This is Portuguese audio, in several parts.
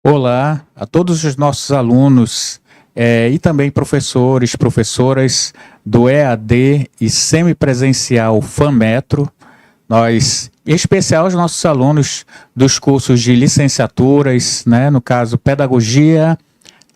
Olá a todos os nossos alunos e também professores, professoras do EAD e semipresencial FAMetro. Nós, em especial os nossos alunos dos cursos de licenciaturas, né, no caso Pedagogia,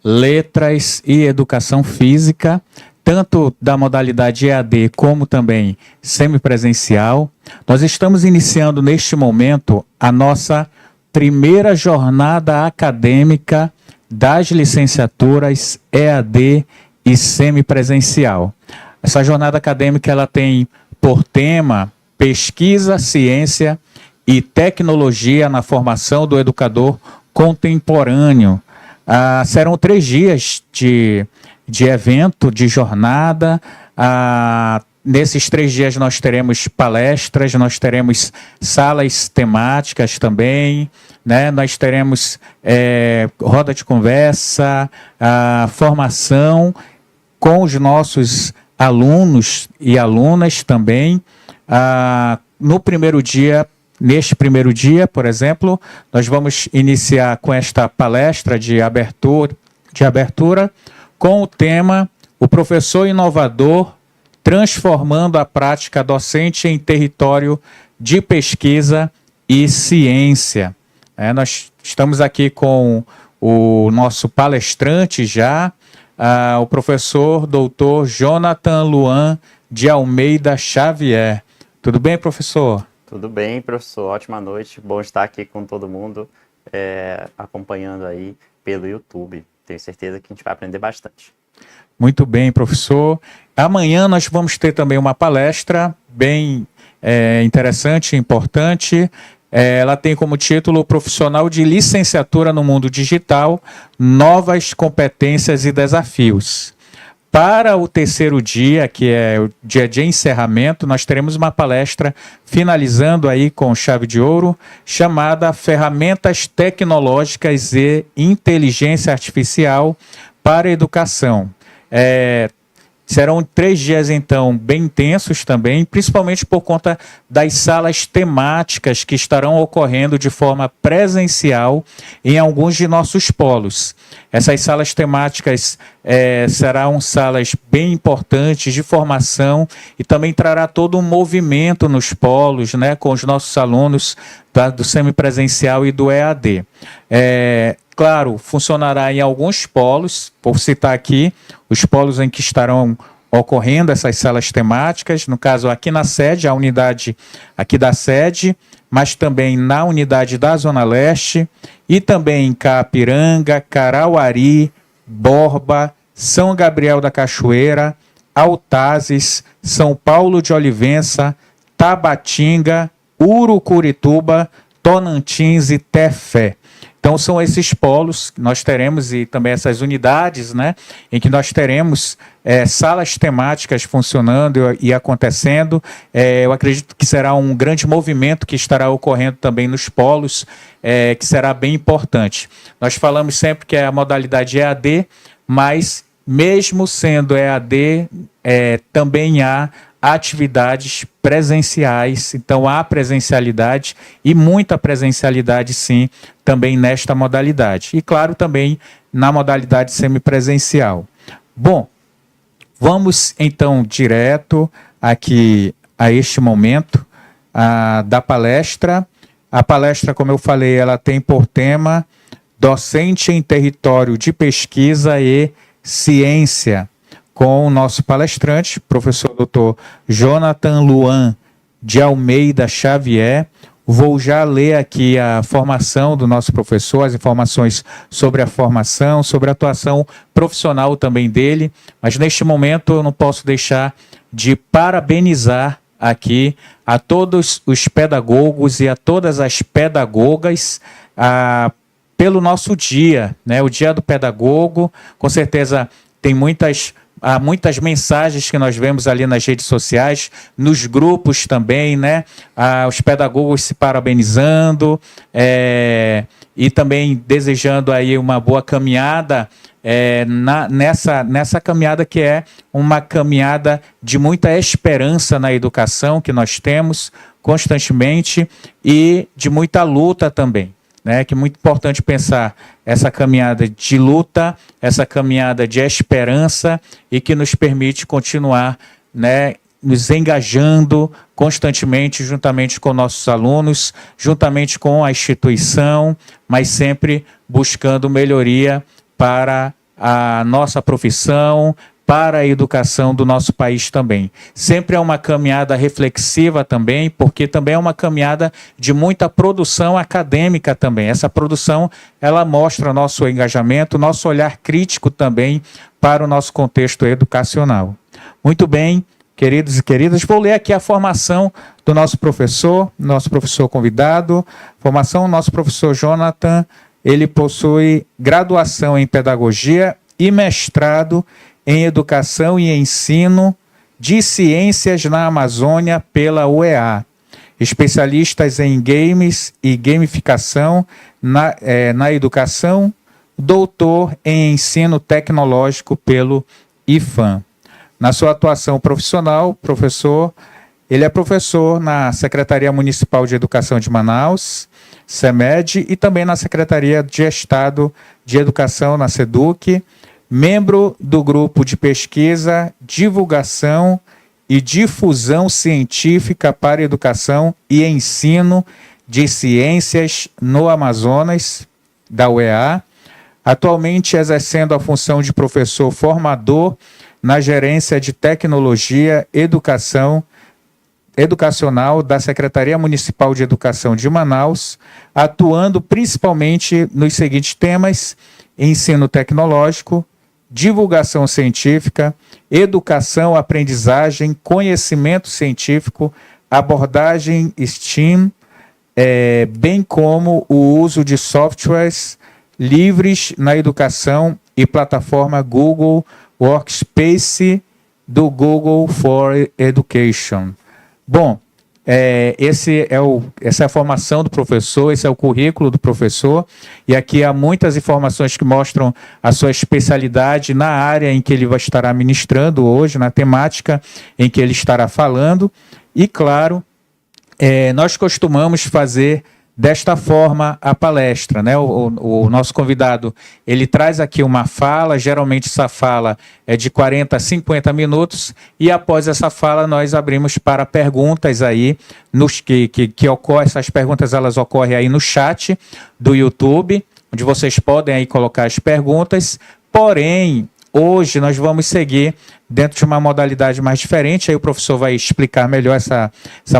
Letras e Educação Física, tanto da modalidade EAD como também semipresencial. Nós estamos iniciando neste momento a nossa primeira jornada acadêmica das licenciaturas EAD e semipresencial. Essa jornada acadêmica ela tem por tema pesquisa, ciência e tecnologia na formação do educador contemporâneo. Serão 3 dias de evento, de jornada. Nesses 3 dias nós teremos palestras, nós teremos salas temáticas também, né? Nós teremos roda de conversa, formação com os nossos alunos e alunas também. Neste primeiro dia, por exemplo, nós vamos iniciar com esta palestra de abertura com o tema O Professor Inovador transformando a prática docente em território de pesquisa e ciência. Nós estamos aqui com o nosso palestrante já, o professor doutor Jonathan Luan de Almeida Xavier. Tudo bem, professor? Tudo bem, professor. Ótima noite. Bom estar aqui com todo mundo, acompanhando aí pelo YouTube. Tenho certeza que a gente vai aprender bastante. Muito bem, professor. Amanhã nós vamos ter também uma palestra bem interessante e importante. Ela tem como título Profissional de Licenciatura no Mundo Digital, Novas Competências e Desafios. Para o terceiro dia, que é o dia de encerramento, nós teremos uma palestra finalizando aí com chave de ouro, chamada Ferramentas Tecnológicas e Inteligência Artificial para a Educação. Serão 3 dias, então, bem intensos também, principalmente por conta das salas temáticas que estarão ocorrendo de forma presencial em alguns de nossos polos. Essas salas temáticas serão salas bem importantes de formação e também trará todo um movimento nos polos, né, com os nossos alunos do semipresencial e do EAD. Claro, funcionará em alguns polos, vou citar aqui os polos em que estarão ocorrendo essas salas temáticas, no caso aqui na sede, a unidade aqui da sede, mas também na unidade da Zona Leste e também em Capiranga, Carauari, Borba, São Gabriel da Cachoeira, Altazes, São Paulo de Olivença, Tabatinga, Urucurituba, Tonantins e Tefé. Então, são esses polos que nós teremos e também essas unidades, né, em que nós teremos salas temáticas funcionando e acontecendo. Eu acredito que será um grande movimento que estará ocorrendo também nos polos, que será bem importante. Nós falamos sempre que é a modalidade EAD, mas mesmo sendo EAD, também há atividades presenciais, então há presencialidade e muita presencialidade sim também nesta modalidade e claro também na modalidade semipresencial. Bom, vamos então direto aqui a este momento da palestra. A palestra, como eu falei, ela tem por tema Docente em Território de Pesquisa e Ciência, com o nosso palestrante, professor Dr. Jonathan Luan de Almeida Xavier. Vou já ler aqui a formação do nosso professor, as informações sobre a formação, sobre a atuação profissional também dele, mas neste momento eu não posso deixar de parabenizar aqui a todos os pedagogos e a todas as pedagogas pelo nosso dia, né? O Dia do Pedagogo, com certeza tem há muitas mensagens que nós vemos ali nas redes sociais, nos grupos também, né? Os pedagogos se parabenizando e também desejando aí uma boa caminhada nessa caminhada que é uma caminhada de muita esperança na educação que nós temos constantemente e de muita luta também. Que é muito importante pensar essa caminhada de luta, essa caminhada de esperança e que nos permite continuar, nos engajando constantemente, juntamente com nossos alunos, juntamente com a instituição, mas sempre buscando melhoria para a nossa profissão, para a educação do nosso país também. Sempre é uma caminhada reflexiva também, porque também é uma caminhada de muita produção acadêmica também. Essa produção, ela mostra nosso engajamento, nosso olhar crítico também para o nosso contexto educacional. Muito bem, queridos e queridas, vou ler aqui a formação do nosso professor convidado. Formação, nosso professor Jonathan, ele possui graduação em Pedagogia e mestrado em Educação e Ensino de Ciências na Amazônia pela UEA. Especialistas em games e gamificação na educação, doutor em ensino tecnológico pelo IFAM. Na sua atuação profissional, ele é professor na Secretaria Municipal de Educação de Manaus, SEMED, e também na Secretaria de Estado de Educação, na SEDUC, membro do Grupo de Pesquisa, Divulgação e Difusão Científica para Educação e Ensino de Ciências no Amazonas, da UEA, atualmente exercendo a função de professor formador na Gerência de Tecnologia Educacional da Secretaria Municipal de Educação de Manaus, atuando principalmente nos seguintes temas: ensino tecnológico, divulgação científica, educação, aprendizagem, conhecimento científico, abordagem STEAM, bem como o uso de softwares livres na educação e plataforma Google Workspace do Google for Education. Bom, essa é a formação do professor, esse é o currículo do professor, e aqui há muitas informações que mostram a sua especialidade na área em que ele vai estar ministrando hoje, na temática em que ele estará falando, e claro, nós costumamos fazer desta forma a palestra, né? O nosso convidado, ele traz aqui uma fala, geralmente essa fala é de 40 a 50 minutos, e após essa fala nós abrimos para perguntas aí, essas perguntas elas ocorrem aí no chat do YouTube, onde vocês podem aí colocar as perguntas, porém, hoje nós vamos seguir dentro de uma modalidade mais diferente, aí o professor vai explicar melhor essa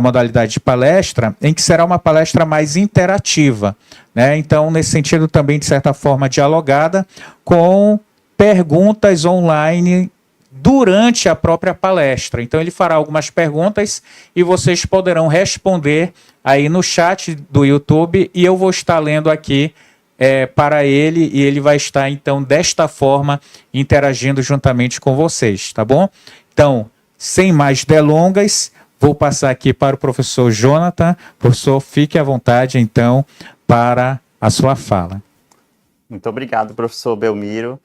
modalidade de palestra, em que será uma palestra mais interativa, né? Então, nesse sentido também, de certa forma, dialogada, com perguntas online durante a própria palestra. Então, ele fará algumas perguntas e vocês poderão responder aí no chat do YouTube, e eu vou estar lendo aqui para ele, e ele vai estar, então, desta forma, interagindo juntamente com vocês, tá bom? Então, sem mais delongas, vou passar aqui para o professor Jonathan. Professor, fique à vontade, então, para a sua fala. Muito obrigado, professor Belmiro.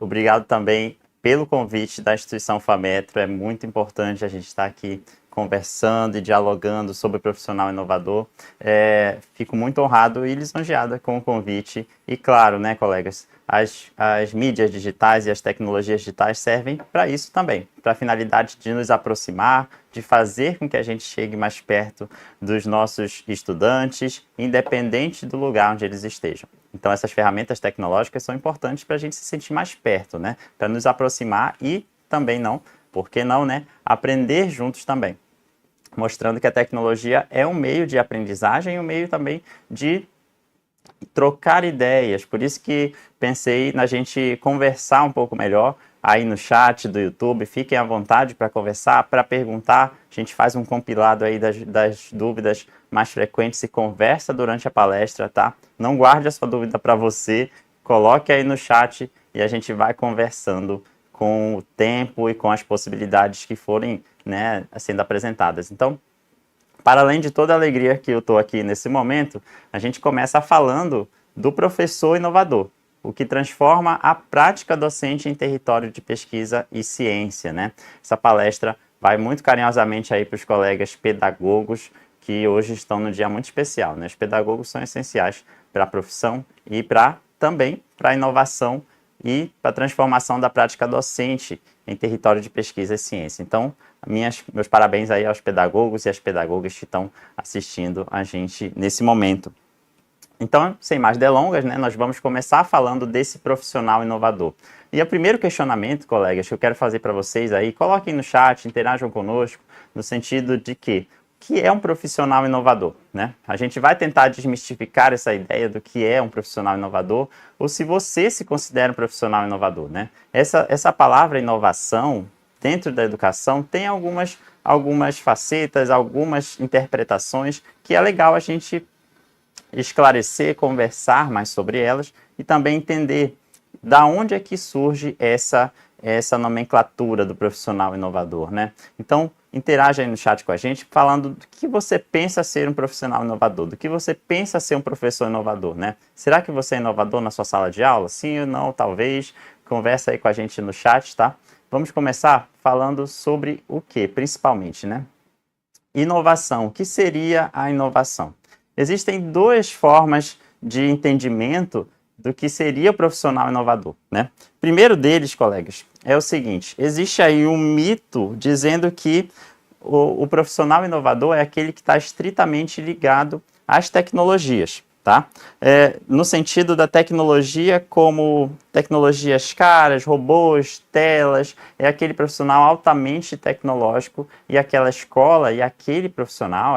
Obrigado também pelo convite da instituição FAMetro. É muito importante a gente estar aqui conversando e dialogando sobre o profissional inovador. Fico muito honrado e lisonjeado com o convite. E claro, né, colegas, as mídias digitais e as tecnologias digitais servem para isso também, para a finalidade de nos aproximar, de fazer com que a gente chegue mais perto dos nossos estudantes, independente do lugar onde eles estejam. Então, essas ferramentas tecnológicas são importantes para a gente se sentir mais perto, né? Para nos aproximar e também por que não, né? Aprender juntos também. Mostrando que a tecnologia é um meio de aprendizagem e um meio também de trocar ideias. Por isso que pensei na gente conversar um pouco melhor aí no chat do YouTube. Fiquem à vontade para conversar, para perguntar. A gente faz um compilado aí das dúvidas mais frequentes e conversa durante a palestra, tá? Não guarde a sua dúvida para você, coloque aí no chat e a gente vai conversando com o tempo e com as possibilidades que forem, né, sendo apresentadas. Então, para além de toda a alegria que eu estou aqui nesse momento, a gente começa falando do professor inovador, o que transforma a prática docente em território de pesquisa e ciência, né? Essa palestra vai muito carinhosamente aí para os colegas pedagogos que hoje estão num dia muito especial, né? Os pedagogos são essenciais para a profissão e também para a inovação e para a transformação da prática docente em território de pesquisa e ciência. Então, meus parabéns aí aos pedagogos e às pedagogas que estão assistindo a gente nesse momento. Então, sem mais delongas, né, nós vamos começar falando desse profissional inovador. E o primeiro questionamento, colegas, que eu quero fazer para vocês aí, coloquem no chat, interajam conosco, no sentido de que o que é um profissional inovador, né? A gente vai tentar desmistificar essa ideia do que é um profissional inovador, ou se você se considera um profissional inovador, né? Essa palavra inovação dentro da educação tem algumas facetas, algumas interpretações que é legal a gente esclarecer, conversar mais sobre elas e também entender da onde é que surge essa nomenclatura do profissional inovador, né? Então, interaja aí no chat com a gente, falando do que você pensa ser um profissional inovador, do que você pensa ser um professor inovador, né? Será que você é inovador na sua sala de aula? Sim ou não, talvez? Conversa aí com a gente no chat, tá? Vamos começar falando sobre o que, principalmente, né? Inovação. O que seria a inovação? Existem duas formas de entendimento do que seria o profissional inovador, né? Primeiro deles, colegas, é o seguinte: existe aí um mito dizendo que o profissional inovador é aquele que está estritamente ligado às tecnologias, tá? No sentido da tecnologia como tecnologias caras, robôs, telas, é aquele profissional altamente tecnológico e aquela escola e aquele profissional,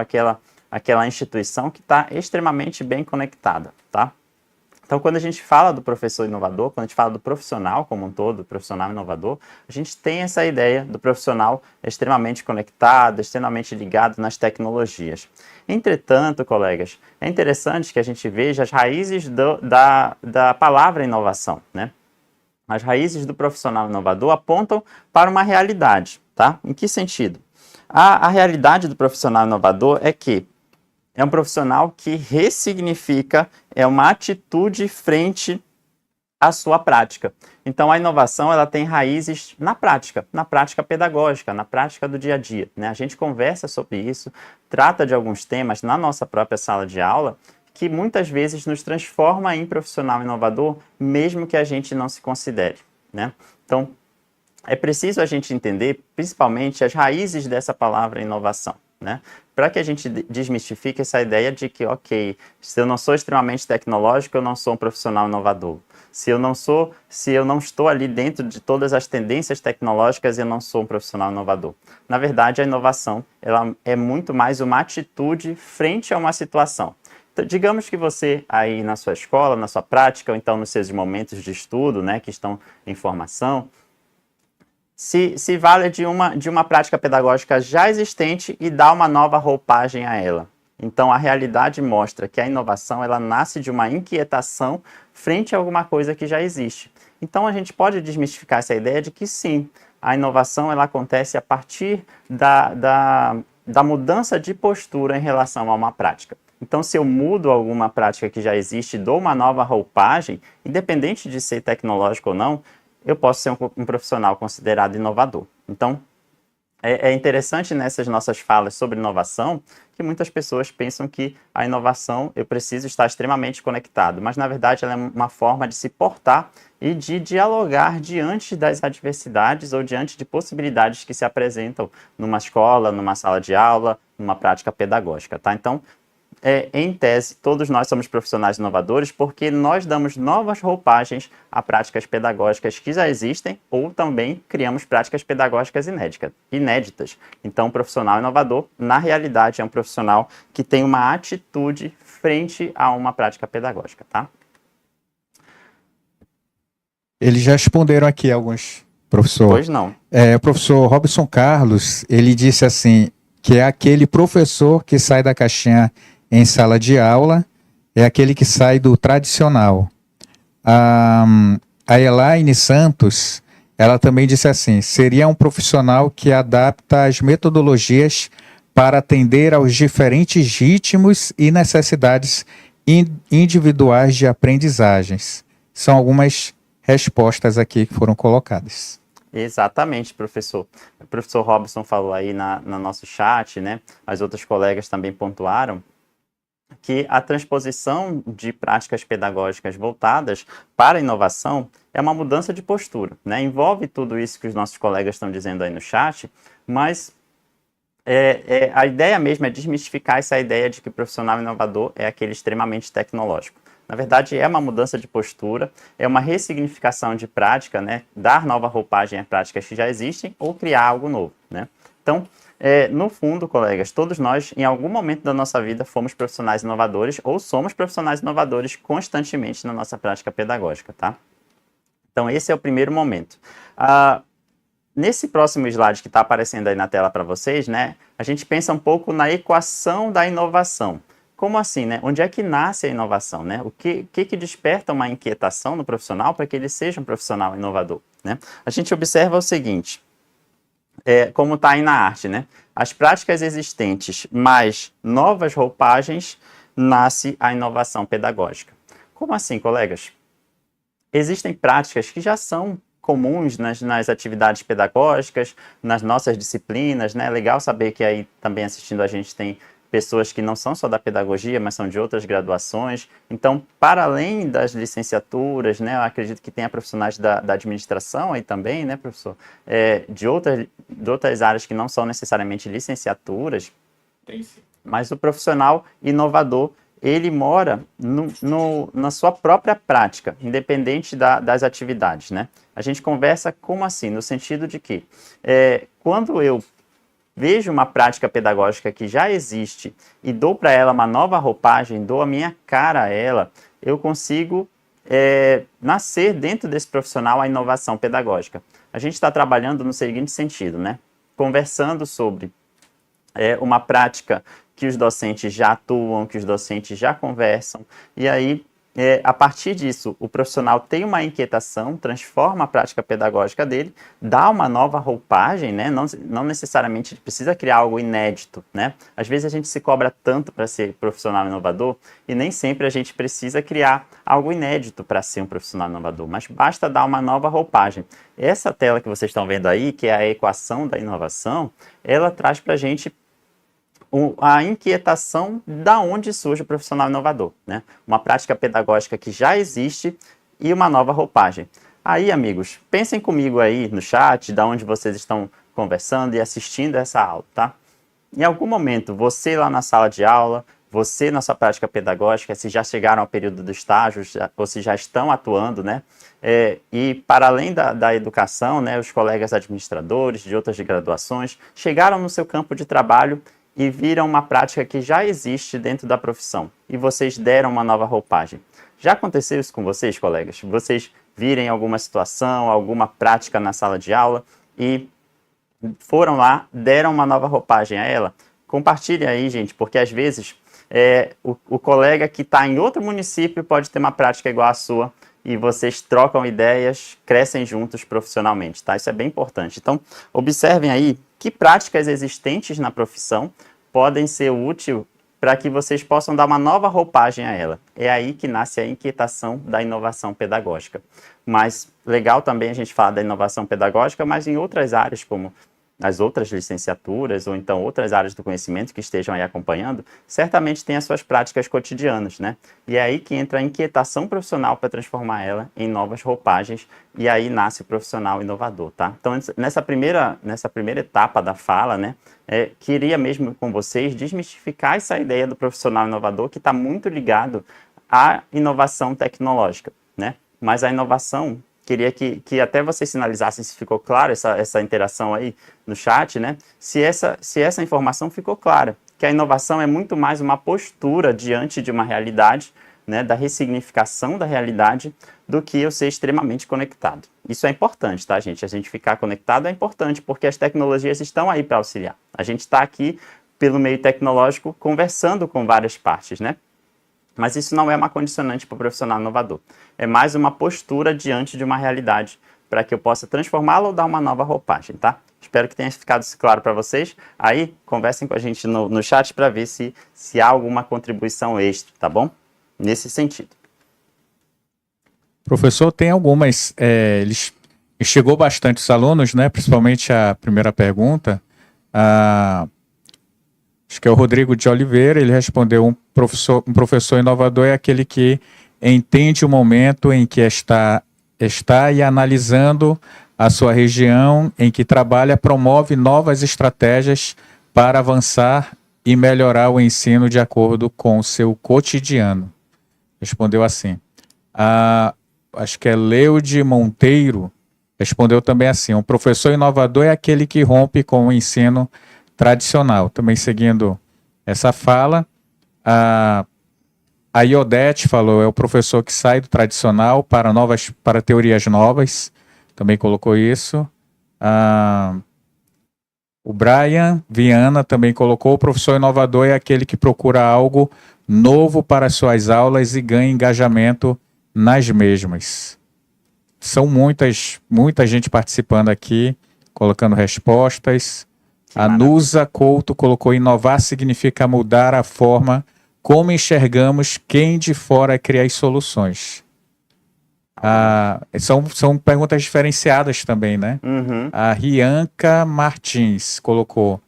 aquela instituição que está extremamente bem conectada, tá? Então, quando a gente fala do professor inovador, quando a gente fala do profissional como um todo, profissional inovador, a gente tem essa ideia do profissional extremamente conectado, extremamente ligado nas tecnologias. Entretanto, colegas, é interessante que a gente veja as raízes da palavra inovação, né? As raízes do profissional inovador apontam para uma realidade, tá? Em que sentido? A realidade do profissional inovador é que é um profissional que ressignifica, é uma atitude frente à sua prática. Então, a inovação ela tem raízes na prática pedagógica, na prática do dia a dia, né? A gente conversa sobre isso, trata de alguns temas na nossa própria sala de aula, que muitas vezes nos transforma em profissional inovador, mesmo que a gente não se considere, né? Então, é preciso a gente entender, principalmente, as raízes dessa palavra inovação, né? Para que a gente desmistifique essa ideia de que, ok, se eu não sou extremamente tecnológico, eu não sou um profissional inovador. Se eu não estou ali dentro de todas as tendências tecnológicas, eu não sou um profissional inovador. Na verdade, a inovação ela é muito mais uma atitude frente a uma situação. Então, digamos que você aí na sua escola, na sua prática, ou então nos seus momentos de estudo, né, que estão em formação, se vale de uma prática pedagógica já existente e dá uma nova roupagem a ela. Então, a realidade mostra que a inovação ela nasce de uma inquietação frente a alguma coisa que já existe. Então, a gente pode desmistificar essa ideia de que sim, a inovação ela acontece a partir da mudança de postura em relação a uma prática. Então, se eu mudo alguma prática que já existe, dou uma nova roupagem, independente de ser tecnológico ou não, eu posso ser um profissional considerado inovador. Então, é interessante nessas nossas falas sobre inovação que muitas pessoas pensam que a inovação eu preciso estar extremamente conectado, mas na verdade ela é uma forma de se portar e de dialogar diante das adversidades ou diante de possibilidades que se apresentam numa escola, numa sala de aula, numa prática pedagógica, tá? Então, em tese, todos nós somos profissionais inovadores porque nós damos novas roupagens a práticas pedagógicas que já existem ou também criamos práticas pedagógicas inéditas. Então, o profissional inovador, na realidade, é um profissional que tem uma atitude frente a uma prática pedagógica, tá? Eles já responderam aqui alguns, professor. Pois não. O professor Robson Carlos, ele disse assim, que é aquele professor que sai da caixinha em sala de aula, é aquele que sai do tradicional. A Elaine Santos, ela também disse assim, seria um profissional que adapta as metodologias para atender aos diferentes ritmos e necessidades individuais de aprendizagens. São algumas respostas aqui que foram colocadas. Exatamente, professor. O professor Robson falou aí no nosso chat, né? As outras colegas também pontuaram que a transposição de práticas pedagógicas voltadas para a inovação é uma mudança de postura, né? Envolve tudo isso que os nossos colegas estão dizendo aí no chat, mas a ideia mesmo é desmistificar essa ideia de que o profissional inovador é aquele extremamente tecnológico. Na verdade, é uma mudança de postura, é uma ressignificação de prática, né? Dar nova roupagem a práticas que já existem ou criar algo novo, né? Então, no fundo, colegas, todos nós, em algum momento da nossa vida, fomos profissionais inovadores ou somos profissionais inovadores constantemente na nossa prática pedagógica, tá? Então, esse é o primeiro momento. nesse próximo slide que está aparecendo aí na tela para vocês, né, a gente pensa um pouco na equação da inovação. Como assim, né? Onde é que nasce a inovação, né? O que desperta uma inquietação no profissional para que ele seja um profissional inovador, né? A gente observa o seguinte, como está aí na arte, né? As práticas existentes mais novas roupagens, nasce a inovação pedagógica. Como assim, colegas? Existem práticas que já são comuns nas atividades pedagógicas, nas nossas disciplinas, né? Legal saber que aí também assistindo a gente tem pessoas que não são só da pedagogia, mas são de outras graduações. Então, para além das licenciaturas, né, eu acredito que tenha profissionais da administração aí também, né, professor? De outras áreas que não são necessariamente licenciaturas. Tem sim. Mas o profissional inovador, ele mora na sua própria prática, independente das atividades, né? A gente conversa como assim? No sentido de que, quando eu vejo uma prática pedagógica que já existe e dou para ela uma nova roupagem, dou a minha cara a ela, eu consigo nascer dentro desse profissional a inovação pedagógica. A gente está trabalhando no seguinte sentido, né? Conversando sobre uma prática que os docentes já atuam, que os docentes já conversam, e aí, a partir disso, o profissional tem uma inquietação, transforma a prática pedagógica dele, dá uma nova roupagem, né? Não necessariamente precisa criar algo inédito, né? Às vezes a gente se cobra tanto para ser profissional inovador e nem sempre a gente precisa criar algo inédito para ser um profissional inovador, mas basta dar uma nova roupagem. Essa tela que vocês estão vendo aí, que é a equação da inovação, ela traz para a gente a inquietação da onde surge o profissional inovador, né? Uma prática pedagógica que já existe e uma nova roupagem. Aí, amigos, pensem comigo aí no chat, da onde vocês estão conversando e assistindo essa aula, tá? Em algum momento, você lá na sala de aula, você na sua prática pedagógica, se já chegaram ao período do estágio, ou se já estão atuando, né? E para além da educação, né, os colegas administradores de outras graduações chegaram no seu campo de trabalho e viram uma prática que já existe dentro da profissão, e vocês deram uma nova roupagem. Já aconteceu isso com vocês, colegas? Vocês virem alguma situação, alguma prática na sala de aula e foram lá, deram uma nova roupagem a ela? Compartilhe aí, gente, porque às vezes o colega que está em outro município pode ter uma prática igual à sua, e vocês trocam ideias, crescem juntos profissionalmente, tá? Isso é bem importante. Então, observem aí que práticas existentes na profissão podem ser úteis para que vocês possam dar uma nova roupagem a ela. É aí que nasce a inquietação da inovação pedagógica. Mas legal também a gente falar da inovação pedagógica, mas em outras áreas, como as outras licenciaturas ou então outras áreas do conhecimento que estejam aí acompanhando, certamente tem as suas práticas cotidianas, né? E é aí que entra a inquietação profissional para transformar ela em novas roupagens, e aí nasce o profissional inovador, tá? Então, nessa primeira etapa da fala, né, queria mesmo com vocês desmistificar essa ideia do profissional inovador, que está muito ligado à inovação tecnológica, né? Mas a inovação, queria que até vocês sinalizassem se ficou claro essa interação aí no chat, né? Se essa informação ficou clara, que a inovação é muito mais uma postura diante de uma realidade, né, da ressignificação da realidade, do que eu ser extremamente conectado. Isso é importante, tá, gente? A gente ficar conectado é importante, porque as tecnologias estão aí para auxiliar. A gente está aqui, pelo meio tecnológico, conversando com várias partes, né? Mas isso não é uma condicionante para o profissional inovador. É mais uma postura diante de uma realidade para que eu possa transformá-la ou dar uma nova roupagem, tá? Espero que tenha ficado claro para vocês. Aí, conversem com a gente no chat para ver se há alguma contribuição extra, tá bom? Nesse sentido. Professor, tem algumas... chegou bastante os alunos, né? Principalmente a primeira pergunta. Acho que é o Rodrigo de Oliveira, ele respondeu: um professor inovador é aquele que entende o momento em que está e analisando a sua região em que trabalha, promove novas estratégias para avançar e melhorar o ensino de acordo com o seu cotidiano. Respondeu assim. Acho que é Leude Monteiro, respondeu também assim: um professor inovador é aquele que rompe com o ensino tradicional. Também seguindo essa fala, a Iodete falou: é o professor que sai do tradicional para teorias novas. Também colocou isso. O Brian Viana também colocou: o professor inovador é aquele que procura algo novo para suas aulas e ganha engajamento nas mesmas. São muita gente participando aqui, colocando respostas. A Nusa Couto colocou: inovar significa mudar a forma como enxergamos quem de fora cria as soluções. São perguntas diferenciadas também, né? Uhum. A Rianca Martins colocou: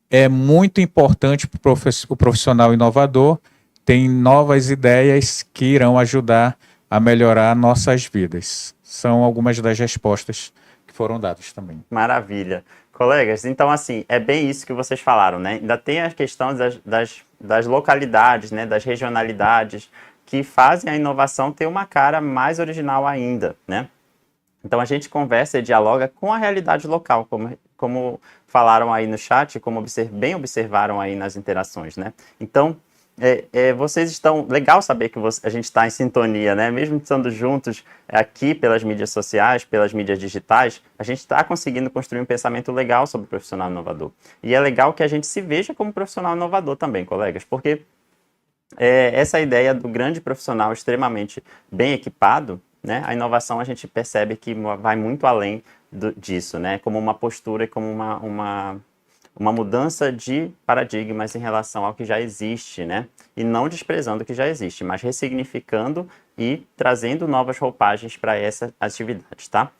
é muito importante para o profissional inovador, tem novas ideias que irão ajudar a melhorar nossas vidas. São algumas das respostas que foram dadas também. Maravilha. Colegas, então assim, é bem isso que vocês falaram, né? Ainda tem a questão das localidades, né? Das regionalidades, que fazem a inovação ter uma cara mais original ainda, né? Então a gente conversa e dialoga com a realidade local, como falaram aí no chat, como bem observaram aí nas interações, né? Então, vocês estão... Legal saber que a gente está em sintonia, né? Mesmo estando juntos aqui pelas mídias sociais, pelas mídias digitais, a gente está conseguindo construir um pensamento legal sobre o profissional inovador. E é legal que a gente se veja como profissional inovador também, colegas, porque essa ideia do grande profissional extremamente bem equipado, né? A inovação a gente percebe que vai muito além disso, né? Como uma postura e como uma mudança de paradigmas em relação ao que já existe, né? E não desprezando o que já existe, mas ressignificando e trazendo novas roupagens para essa atividade, tá?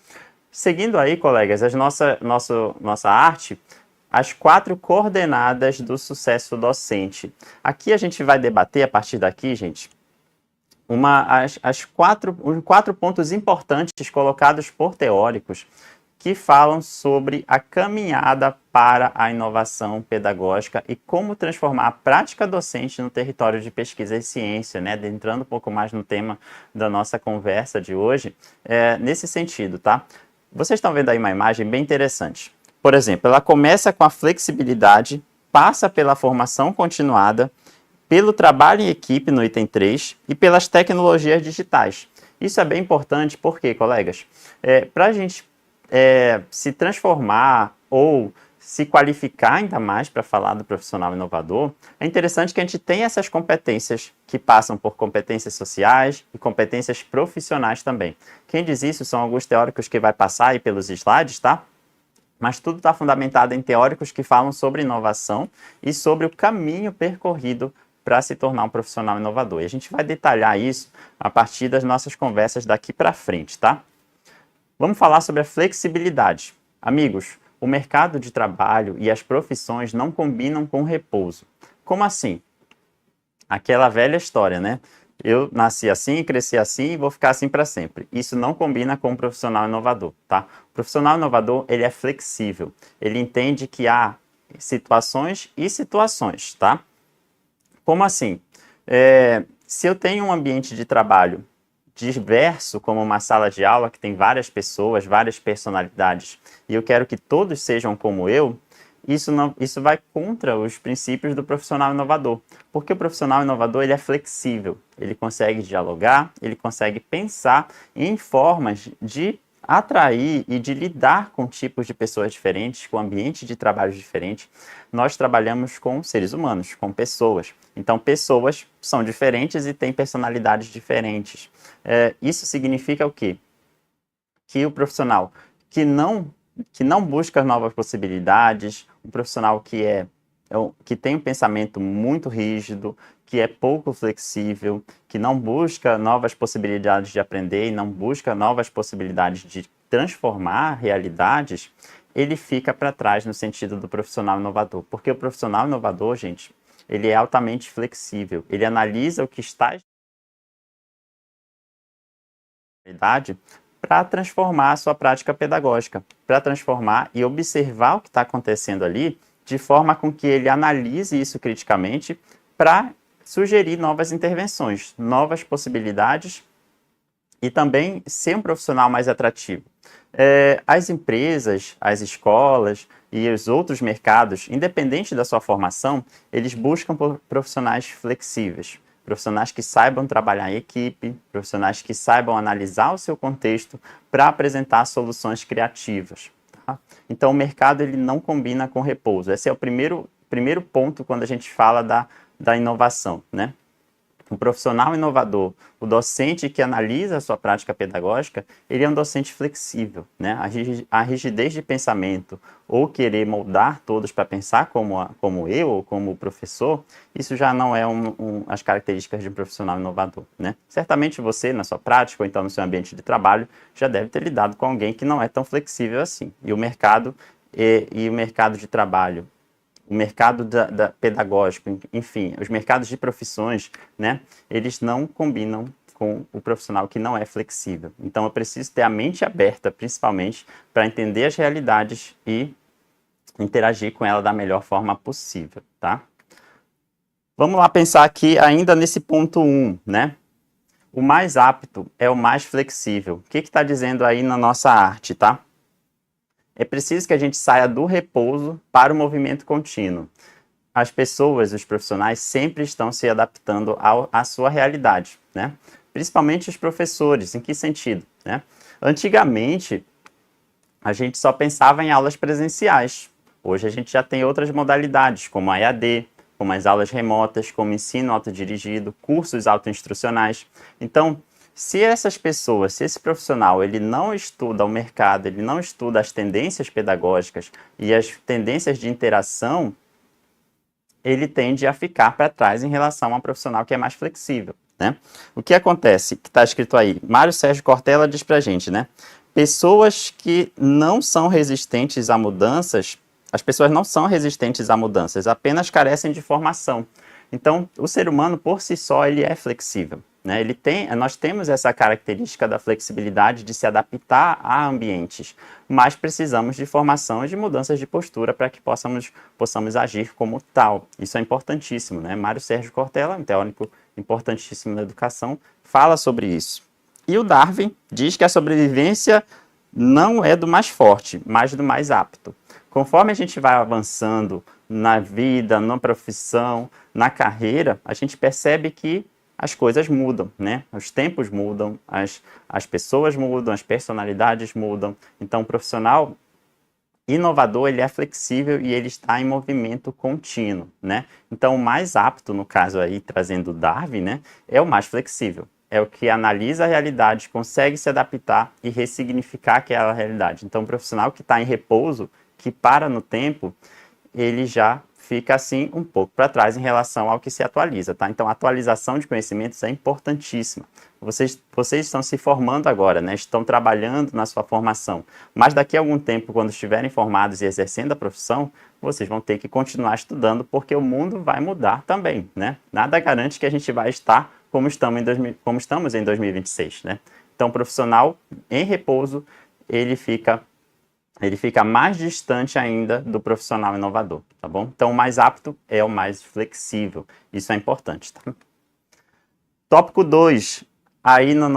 Seguindo aí, colegas, nossa arte, as 4 coordenadas do sucesso docente. Aqui a gente vai debater, a partir daqui, gente, os 4 pontos importantes colocados por teóricos que falam sobre a caminhada para a inovação pedagógica e como transformar a prática docente no território de pesquisa e ciência, né? Adentrando um pouco mais no tema da nossa conversa de hoje, nesse sentido, tá? Vocês estão vendo aí uma imagem bem interessante. Por exemplo, ela começa com a flexibilidade, passa pela formação continuada, pelo trabalho em equipe no item 3 e pelas tecnologias digitais. Isso é bem importante porque, colegas, para a gente se transformar ou se qualificar ainda mais para falar do profissional inovador, é interessante que a gente tenha essas competências que passam por competências sociais e competências profissionais também. Quem diz isso são alguns teóricos que vai passar aí pelos slides, tá? Mas tudo está fundamentado em teóricos que falam sobre inovação e sobre o caminho percorrido para se tornar um profissional inovador. E a gente vai detalhar isso a partir das nossas conversas daqui para frente, tá? Vamos falar sobre a flexibilidade. Amigos, o mercado de trabalho e as profissões não combinam com repouso. Como assim? Aquela velha história, né? Eu nasci assim, cresci assim e vou ficar assim para sempre. Isso não combina com um profissional inovador, tá? O profissional inovador, ele é flexível. Ele entende que há situações e situações, tá? Como assim? Se eu tenho um ambiente de trabalho diverso, como uma sala de aula que tem várias pessoas, várias personalidades, e eu quero que todos sejam como eu, isso vai contra os princípios do profissional inovador, porque o profissional inovador ele é flexível, ele consegue dialogar, ele consegue pensar em formas de atrair e de lidar com tipos de pessoas diferentes, com ambientes de trabalho diferentes. Nós trabalhamos com seres humanos, com pessoas. Então, pessoas são diferentes e têm personalidades diferentes. Isso significa o quê? Que o profissional que não busca novas possibilidades, um profissional que tem um pensamento muito rígido, que é pouco flexível, que não busca novas possibilidades de aprender e não busca novas possibilidades de transformar realidades, ele fica para trás no sentido do profissional inovador. Porque o profissional inovador, gente, ele é altamente flexível, ele analisa o que está para transformar a sua prática pedagógica, para transformar e observar o que está acontecendo ali, de forma com que ele analise isso criticamente para sugerir novas intervenções, novas possibilidades e também ser um profissional mais atrativo. As empresas, as escolas e os outros mercados, independente da sua formação, eles buscam por profissionais flexíveis, profissionais que saibam trabalhar em equipe, profissionais que saibam analisar o seu contexto para apresentar soluções criativas. Tá? Então, o mercado ele não combina com repouso. Esse é o primeiro ponto quando a gente fala da inovação, né? O profissional inovador, o docente que analisa a sua prática pedagógica, ele é um docente flexível, né? A rigidez de pensamento ou querer moldar todos para pensar como eu ou como o professor, isso já não é as características de um profissional inovador, né? Certamente você, na sua prática ou então no seu ambiente de trabalho, já deve ter lidado com alguém que não é tão flexível assim. E o mercado de trabalho, o mercado pedagógico, enfim, os mercados de profissões, né, eles não combinam com o profissional que não é flexível. Então, eu preciso ter a mente aberta, principalmente, para entender as realidades e interagir com ela da melhor forma possível, tá? Vamos lá pensar aqui ainda nesse ponto 1, né? O mais apto é o mais flexível. O que está dizendo aí na nossa arte, tá? É preciso que a gente saia do repouso para o movimento contínuo. As pessoas, os profissionais, sempre estão se adaptando à sua realidade, né? Principalmente os professores. Em que sentido, né? Antigamente, a gente só pensava em aulas presenciais. Hoje a gente já tem outras modalidades, como a EAD, como as aulas remotas, como ensino autodirigido, cursos autoinstrucionais. Então, se essas pessoas, se esse profissional, ele não estuda o mercado, ele não estuda as tendências pedagógicas e as tendências de interação, ele tende a ficar para trás em relação a um profissional que é mais flexível, né? O que acontece, que está escrito aí, Mário Sérgio Cortella diz para a gente, né? Pessoas que não são resistentes a mudanças, as pessoas não são resistentes a mudanças, apenas carecem de formação. Então, o ser humano, por si só, ele é flexível, né? Nós temos essa característica da flexibilidade de se adaptar a ambientes, mas precisamos de formação e de mudanças de postura para que possamos agir como tal. Isso é importantíssimo, né? Mário Sérgio Cortella, um teórico importantíssimo na educação, fala sobre isso. E o Darwin diz que a sobrevivência não é do mais forte, mas do mais apto. Conforme a gente vai avançando na vida, na profissão, na carreira, a gente percebe que as coisas mudam, né? Os tempos mudam, as pessoas mudam, as personalidades mudam. Então, o profissional inovador, ele é flexível e ele está em movimento contínuo, né? Então, o mais apto, no caso aí, trazendo Darwin, né, é o mais flexível. É o que analisa a realidade, consegue se adaptar e ressignificar aquela realidade. Então, o profissional que está em repouso, que para no tempo, ele já fica assim um pouco para trás em relação ao que se atualiza, tá? Então, a atualização de conhecimentos é importantíssima. Vocês estão se formando agora, né? Estão trabalhando na sua formação. Mas daqui a algum tempo, quando estiverem formados e exercendo a profissão, vocês vão ter que continuar estudando, porque o mundo vai mudar também, né? Nada garante que a gente vai estar como estamos em 2026, né? Então, o profissional em repouso, ele fica mais distante ainda do profissional inovador, tá bom? Então, o mais apto é o mais flexível. Isso é importante, tá? Tópico 2, aí na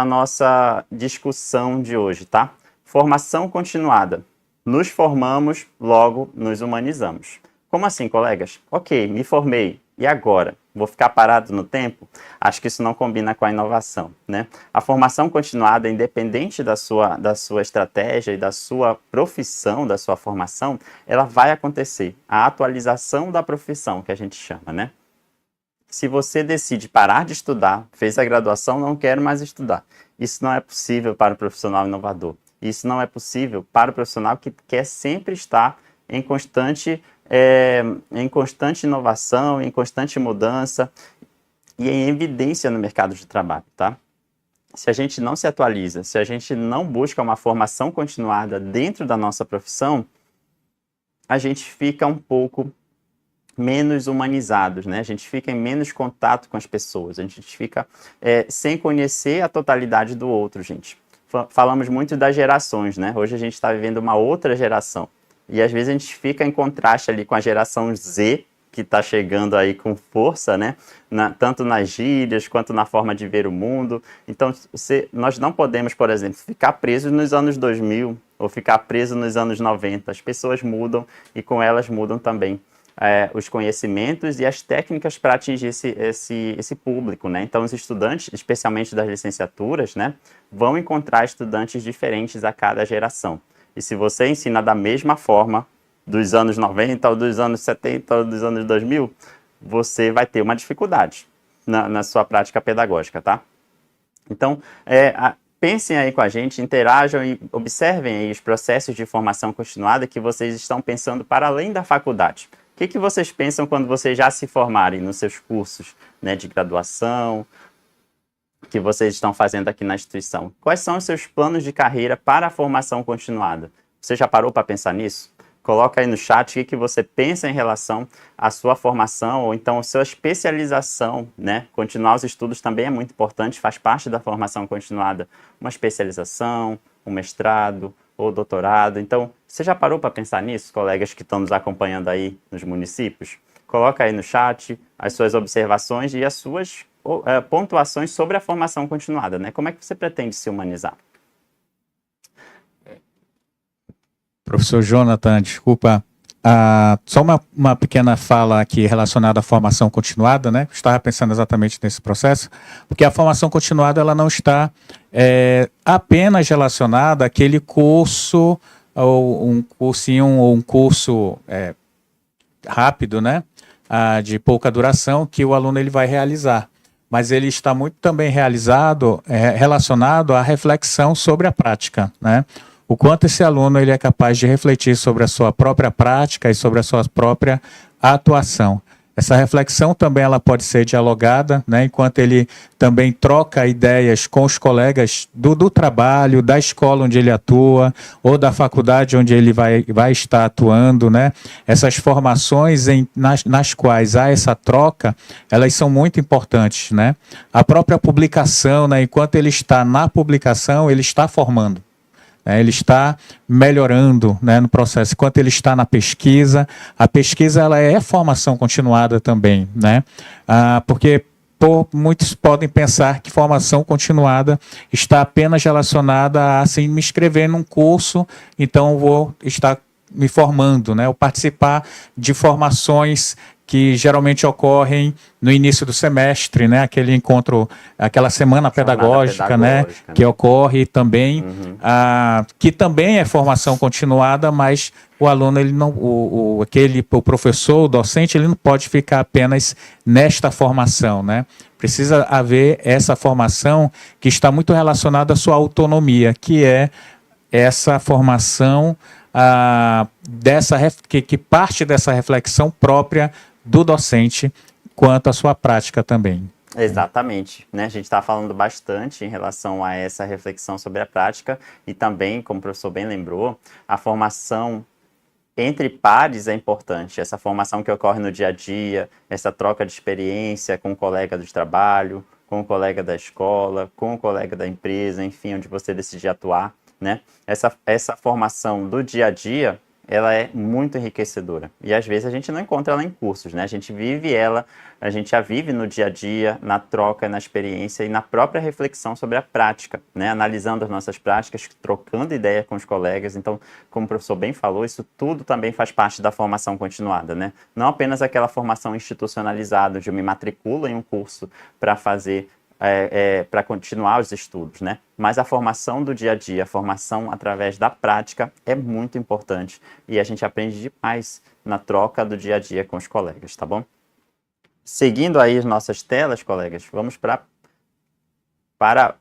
nossa discussão de hoje, tá? Formação continuada. Nos formamos, logo nos humanizamos. Como assim, colegas? Ok, me formei. E agora? Vou ficar parado no tempo? Acho que isso não combina com a inovação, né? A formação continuada, independente da sua estratégia e da sua profissão, da sua formação, ela vai acontecer. A atualização da profissão, que a gente chama, né? Se você decide parar de estudar, fez a graduação, não quero mais estudar. Isso não é possível para o profissional inovador. Isso não é possível para o profissional que quer sempre estar em constante inovação, em constante mudança e em evidência no mercado de trabalho, tá? Se a gente não se atualiza, se a gente não busca uma formação continuada dentro da nossa profissão, a gente fica um pouco menos humanizados, né? A gente fica em menos contato com as pessoas, a gente fica sem conhecer a totalidade do outro, gente. Falamos muito das gerações, né? Hoje a gente está vivendo uma outra geração. E às vezes a gente fica em contraste ali com a geração Z, que está chegando aí com força, né? Tanto nas gírias quanto na forma de ver o mundo. Então, nós não podemos, por exemplo, ficar presos nos anos 2000 ou ficar presos nos anos 90. As pessoas mudam e com elas mudam também os conhecimentos e as técnicas para atingir esse público, né? Então, os estudantes, especialmente das licenciaturas, né, vão encontrar estudantes diferentes a cada geração. E se você ensina da mesma forma, dos anos 90 ou dos anos 70 ou dos anos 2000, você vai ter uma dificuldade na sua prática pedagógica, tá? Então, pensem aí com a gente, interajam e observem aí os processos de formação continuada que vocês estão pensando para além da faculdade. O que vocês pensam quando vocês já se formarem nos seus cursos, né, de graduação, que vocês estão fazendo aqui na instituição? Quais são os seus planos de carreira para a formação continuada? Você já parou para pensar nisso? Coloca aí no chat o que você pensa em relação à sua formação ou então à sua especialização, né? Continuar os estudos também é muito importante, faz parte da formação continuada. Uma especialização, um mestrado ou doutorado. Então, você já parou para pensar nisso, colegas que estão nos acompanhando aí nos municípios? Coloca aí no chat as suas observações e as suas pontuações sobre a formação continuada, né? Como é que você pretende se humanizar? Professor Jonathan, desculpa, só uma pequena fala aqui relacionada à formação continuada, né? Estava pensando exatamente nesse processo, porque a formação continuada ela não está apenas relacionada àquele curso, ou um cursinho, ou um curso rápido, né? De pouca duração que o aluno ele vai realizar. Mas ele está muito também relacionado à reflexão sobre a prática, né? O quanto esse aluno ele é capaz de refletir sobre a sua própria prática e sobre a sua própria atuação. Essa reflexão também ela pode ser dialogada, né, enquanto ele também troca ideias com os colegas do trabalho, da escola onde ele atua, ou da faculdade onde ele vai estar atuando, né? Essas formações nas quais há essa troca, elas são muito importantes, né? A própria publicação, né, enquanto ele está na publicação, ele está formando. Ele está melhorando, né, no processo. Enquanto ele está na pesquisa, a pesquisa ela é formação continuada também, né? Porque muitos podem pensar que formação continuada está apenas relacionada a assim, me inscrever num curso, então vou estar me formando, né? Ou participar de formações que geralmente ocorrem no início do semestre, né? Aquele encontro, aquela semana pedagógica, né? Que ocorre também, que também é formação continuada, mas o aluno, ele não, o professor, o docente, ele não pode ficar apenas nesta formação, né? Precisa haver essa formação que está muito relacionada à sua autonomia, que é essa formação que parte dessa reflexão própria do docente quanto à sua prática também. Exatamente, né? A gente está falando bastante em relação a essa reflexão sobre a prática e também, como o professor bem lembrou, a formação entre pares é importante, essa formação que ocorre no dia a dia, essa troca de experiência com o colega do trabalho, com o colega da escola, com o colega da empresa, enfim, onde você decidir atuar, né? Essa formação do dia a dia, ela é muito enriquecedora. E às vezes a gente não encontra ela em cursos, né? A gente a vive no dia a dia, na troca, na experiência e na própria reflexão sobre a prática, né? Analisando as nossas práticas, trocando ideia com os colegas. Então, como o professor bem falou, isso tudo também faz parte da formação continuada, né? Não apenas aquela formação institucionalizada, de eu me matriculo em um curso para fazer para continuar os estudos, né? Mas a formação do dia a dia, a formação através da prática é muito importante e a gente aprende demais na troca do dia a dia com os colegas, tá bom? Seguindo aí as nossas telas, colegas, vamos para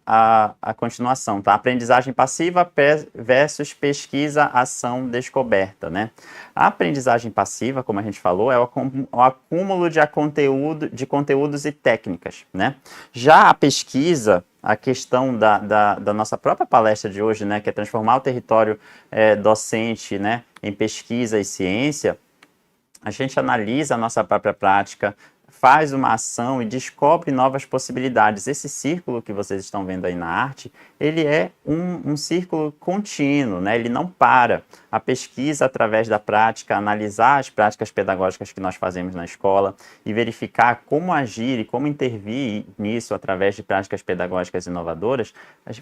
a continuação, tá? Aprendizagem passiva versus pesquisa, ação, descoberta, né? A aprendizagem passiva, como a gente falou, é o acúmulo de conteúdos e técnicas, né? Já a pesquisa, a questão da nossa própria palestra de hoje, né, que é transformar o território docente, né, em pesquisa e ciência, a gente analisa a nossa própria prática, faz uma ação e descobre novas possibilidades. Esse círculo que vocês estão vendo aí na arte, ele é um círculo contínuo, né? Ele não para. A pesquisa através da prática, analisar as práticas pedagógicas que nós fazemos na escola e verificar como agir e como intervir nisso através de práticas pedagógicas inovadoras,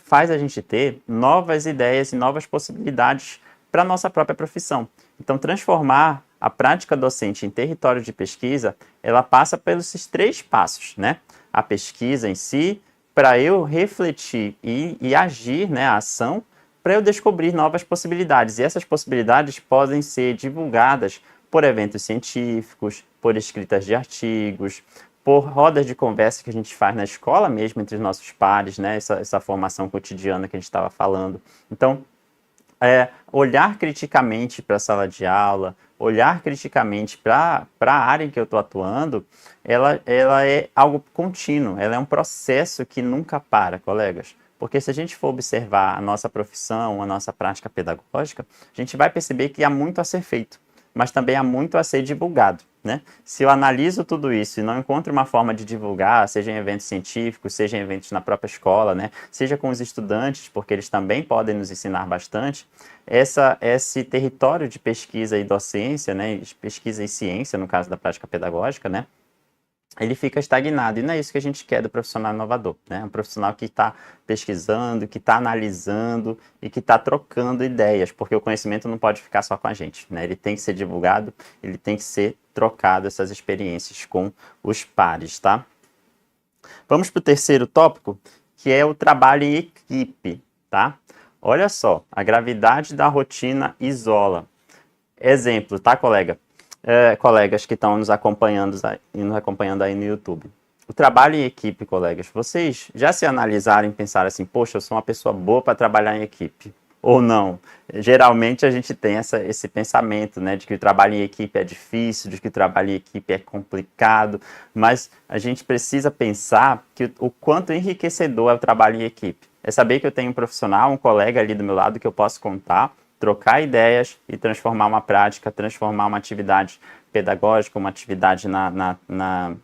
faz a gente ter novas ideias e novas possibilidades para a nossa própria profissão. Então, transformar a prática docente em território de pesquisa, ela passa pelos esses 3 passos, né? A pesquisa em si, para eu refletir e agir, né, a ação, para eu descobrir novas possibilidades. E essas possibilidades podem ser divulgadas por eventos científicos, por escritas de artigos, por rodas de conversa que a gente faz na escola mesmo, entre os nossos pares, né? Essa formação cotidiana que a gente estava falando. Então, olhar criticamente para a sala de aula, olhar criticamente para a área em que eu estou atuando, ela é algo contínuo, ela é um processo que nunca para, colegas. Porque se a gente for observar a nossa profissão, a nossa prática pedagógica, a gente vai perceber que há muito a ser feito, mas também há muito a ser divulgado, né? Se eu analiso tudo isso e não encontro uma forma de divulgar, seja em eventos científicos, seja em eventos na própria escola, né? Seja com os estudantes, porque eles também podem nos ensinar bastante, esse território de pesquisa e docência, né? De pesquisa e ciência, no caso da prática pedagógica, né? Ele fica estagnado, e não é isso que a gente quer do profissional inovador, né? Um profissional que está pesquisando, que está analisando e que está trocando ideias, porque o conhecimento não pode ficar só com a gente, né? Ele tem que ser divulgado, ele tem que ser trocado, essas experiências com os pares, tá? Vamos para o terceiro tópico, que é o trabalho em equipe, tá? Olha só, a gravidade da rotina isola. Exemplo, tá, colega? Colegas que estão nos acompanhando aí no YouTube. O trabalho em equipe, colegas, vocês já se analisaram e pensaram assim, poxa, eu sou uma pessoa boa para trabalhar em equipe? Ou não? Geralmente a gente tem esse pensamento, né, de que o trabalho em equipe é difícil, de que o trabalho em equipe é complicado, mas a gente precisa pensar que o quanto enriquecedor é o trabalho em equipe. É saber que eu tenho um profissional, um colega ali do meu lado que eu posso contar, trocar ideias e transformar uma prática, transformar uma atividade pedagógica, uma atividade na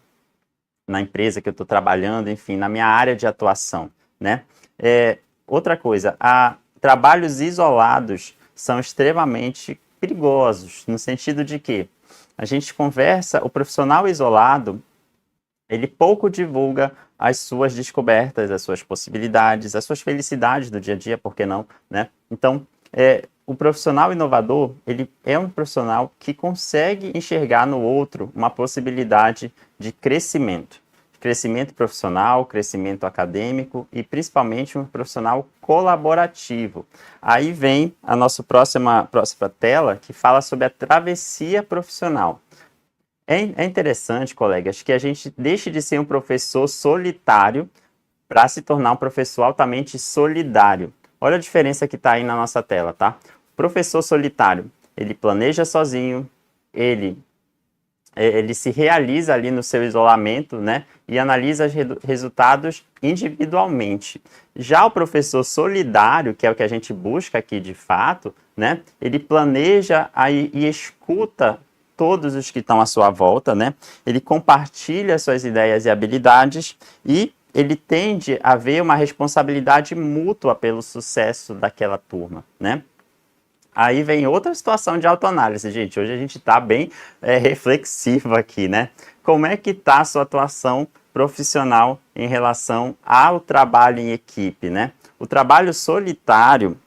empresa que eu estou trabalhando, enfim, na minha área de atuação, né? Outra coisa, trabalhos isolados são extremamente perigosos, no sentido de que a gente conversa, o profissional isolado, ele pouco divulga as suas descobertas, as suas possibilidades, as suas felicidades do dia a dia, por que não, né? Então, o profissional inovador, ele é um profissional que consegue enxergar no outro uma possibilidade de crescimento. Crescimento profissional, crescimento acadêmico e principalmente um profissional colaborativo. Aí vem a nossa próxima tela, que fala sobre a travessia profissional. É interessante, colegas, que a gente deixe de ser um professor solitário para se tornar um professor altamente solidário. Olha a diferença que está aí na nossa tela, tá? O professor solitário, ele planeja sozinho, ele se realiza ali no seu isolamento, né? E analisa os resultados individualmente. Já o professor solidário, que é o que a gente busca aqui de fato, né? Ele planeja aí e escuta todos os que estão à sua volta, né? Ele compartilha suas ideias e habilidades e ele tende a ver uma responsabilidade mútua pelo sucesso daquela turma, né? Aí vem outra situação de autoanálise, gente. Hoje a gente está bem reflexivo aqui, né? Como é que está a sua atuação profissional em relação ao trabalho em equipe, né? O trabalho solitário,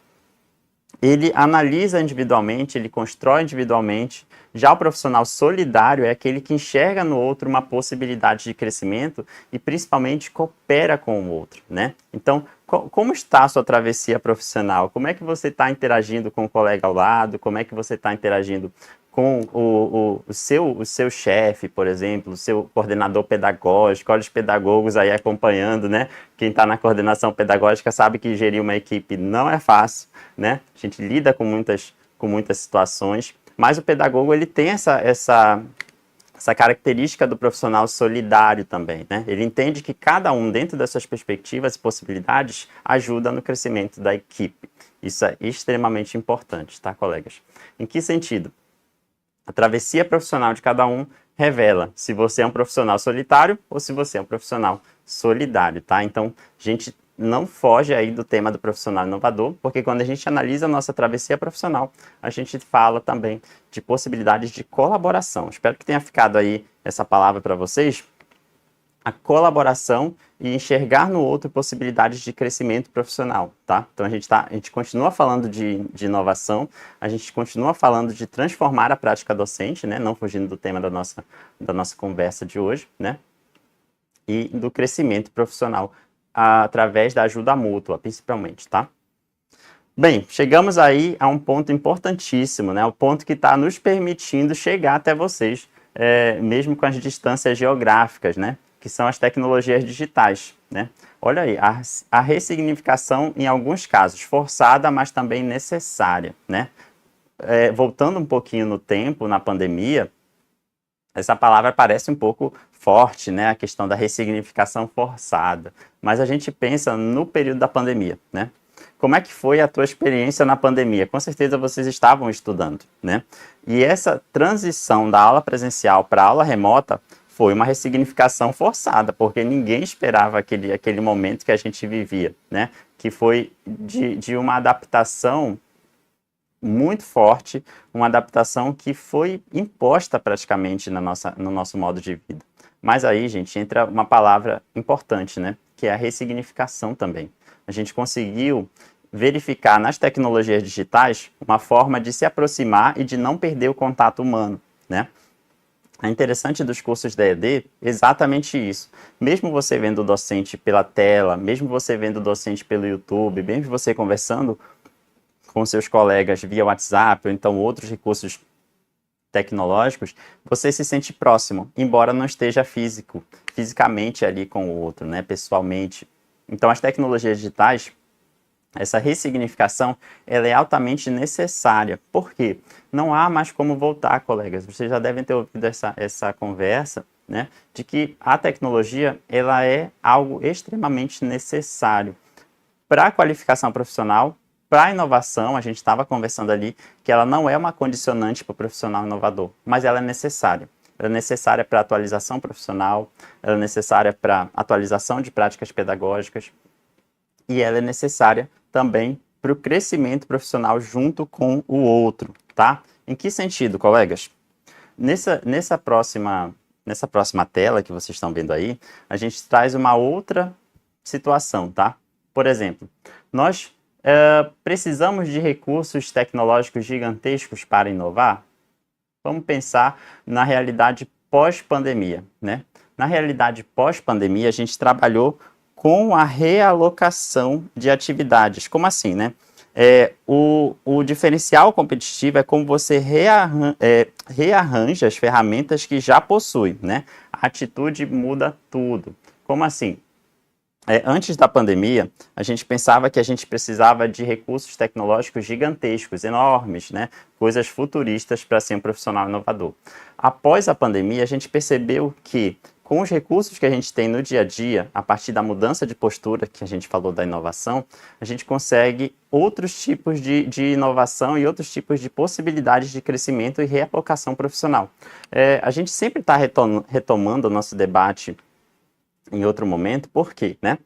ele analisa individualmente, ele constrói individualmente. Já o profissional solidário é aquele que enxerga no outro uma possibilidade de crescimento e principalmente coopera com o outro, né? Então, como está a sua travessia profissional? Como é que você está interagindo com o colega ao lado? Como é que você está interagindo com o seu chefe, por exemplo, o seu coordenador pedagógico? Olha os pedagogos aí acompanhando, né? Quem está na coordenação pedagógica sabe que gerir uma equipe não é fácil, né? A gente lida com muitas situações, mas o pedagogo ele tem essa característica do profissional solidário também, né? Ele entende que cada um, dentro das suas perspectivas e possibilidades, ajuda no crescimento da equipe. Isso é extremamente importante, tá, colegas? Em que sentido? A travessia profissional de cada um revela se você é um profissional solitário ou se você é um profissional solidário, tá? Então, a gente não foge aí do tema do profissional inovador, porque quando a gente analisa a nossa travessia profissional, a gente fala também de possibilidades de colaboração. Espero que tenha ficado aí essa palavra para vocês. A colaboração e enxergar no outro possibilidades de crescimento profissional, tá? Então a gente continua falando de inovação, a gente continua falando de transformar a prática docente, né? Não fugindo do tema da nossa conversa de hoje, né? E do crescimento profissional através da ajuda mútua, principalmente, tá? Bem, chegamos aí a um ponto importantíssimo, né? O ponto que está nos permitindo chegar até vocês, mesmo com as distâncias geográficas, né? Que são as tecnologias digitais, né? Olha aí, a ressignificação, em alguns casos, forçada, mas também necessária, né? Voltando um pouquinho no tempo, na pandemia, essa palavra parece um pouco forte, né? A questão da ressignificação forçada. Mas a gente pensa no período da pandemia, né? Como é que foi a tua experiência na pandemia? Com certeza vocês estavam estudando, né? E essa transição da aula presencial para a aula remota foi uma ressignificação forçada, porque ninguém esperava aquele momento que a gente vivia, né? Que foi de uma adaptação muito forte, uma adaptação que foi imposta praticamente no nosso modo de vida. Mas aí, gente, entra uma palavra importante, né? Que é a ressignificação também. A gente conseguiu verificar nas tecnologias digitais uma forma de se aproximar e de não perder o contato humano, né? É interessante dos cursos da EAD exatamente isso. Mesmo você vendo o docente pela tela, mesmo você vendo o docente pelo YouTube, mesmo você conversando com seus colegas via WhatsApp ou então outros recursos tecnológicos, você se sente próximo, embora não esteja fisicamente ali com o outro, né, pessoalmente. Então, as tecnologias digitais, essa ressignificação, ela é altamente necessária. Por quê? Não há mais como voltar, colegas. Vocês já devem ter ouvido essa conversa, né, de que a tecnologia, ela é algo extremamente necessário para a qualificação profissional, para a inovação. A gente estava conversando ali que ela não é uma condicionante para o profissional inovador, mas ela é necessária. Ela é necessária para a atualização profissional, ela é necessária para a atualização de práticas pedagógicas e ela é necessária também para o crescimento profissional junto com o outro, tá? Em que sentido, colegas? Nessa próxima tela que vocês estão vendo aí, a gente traz uma outra situação, tá? Por exemplo, nós precisamos de recursos tecnológicos gigantescos para inovar? Vamos pensar na realidade pós-pandemia, né? Na realidade pós-pandemia, a gente trabalhou com a realocação de atividades. Como assim, né? O diferencial competitivo é como você rearranja as ferramentas que já possui, né? A atitude muda tudo. Como assim? Antes da pandemia, a gente pensava que a gente precisava de recursos tecnológicos gigantescos, enormes, né? Coisas futuristas para ser um profissional inovador. Após a pandemia, a gente percebeu que, com os recursos que a gente tem no dia a dia, a partir da mudança de postura que a gente falou da inovação, a gente consegue outros tipos de inovação e outros tipos de possibilidades de crescimento e realocação profissional. A gente sempre está retomando o nosso debate em outro momento, por quê, né?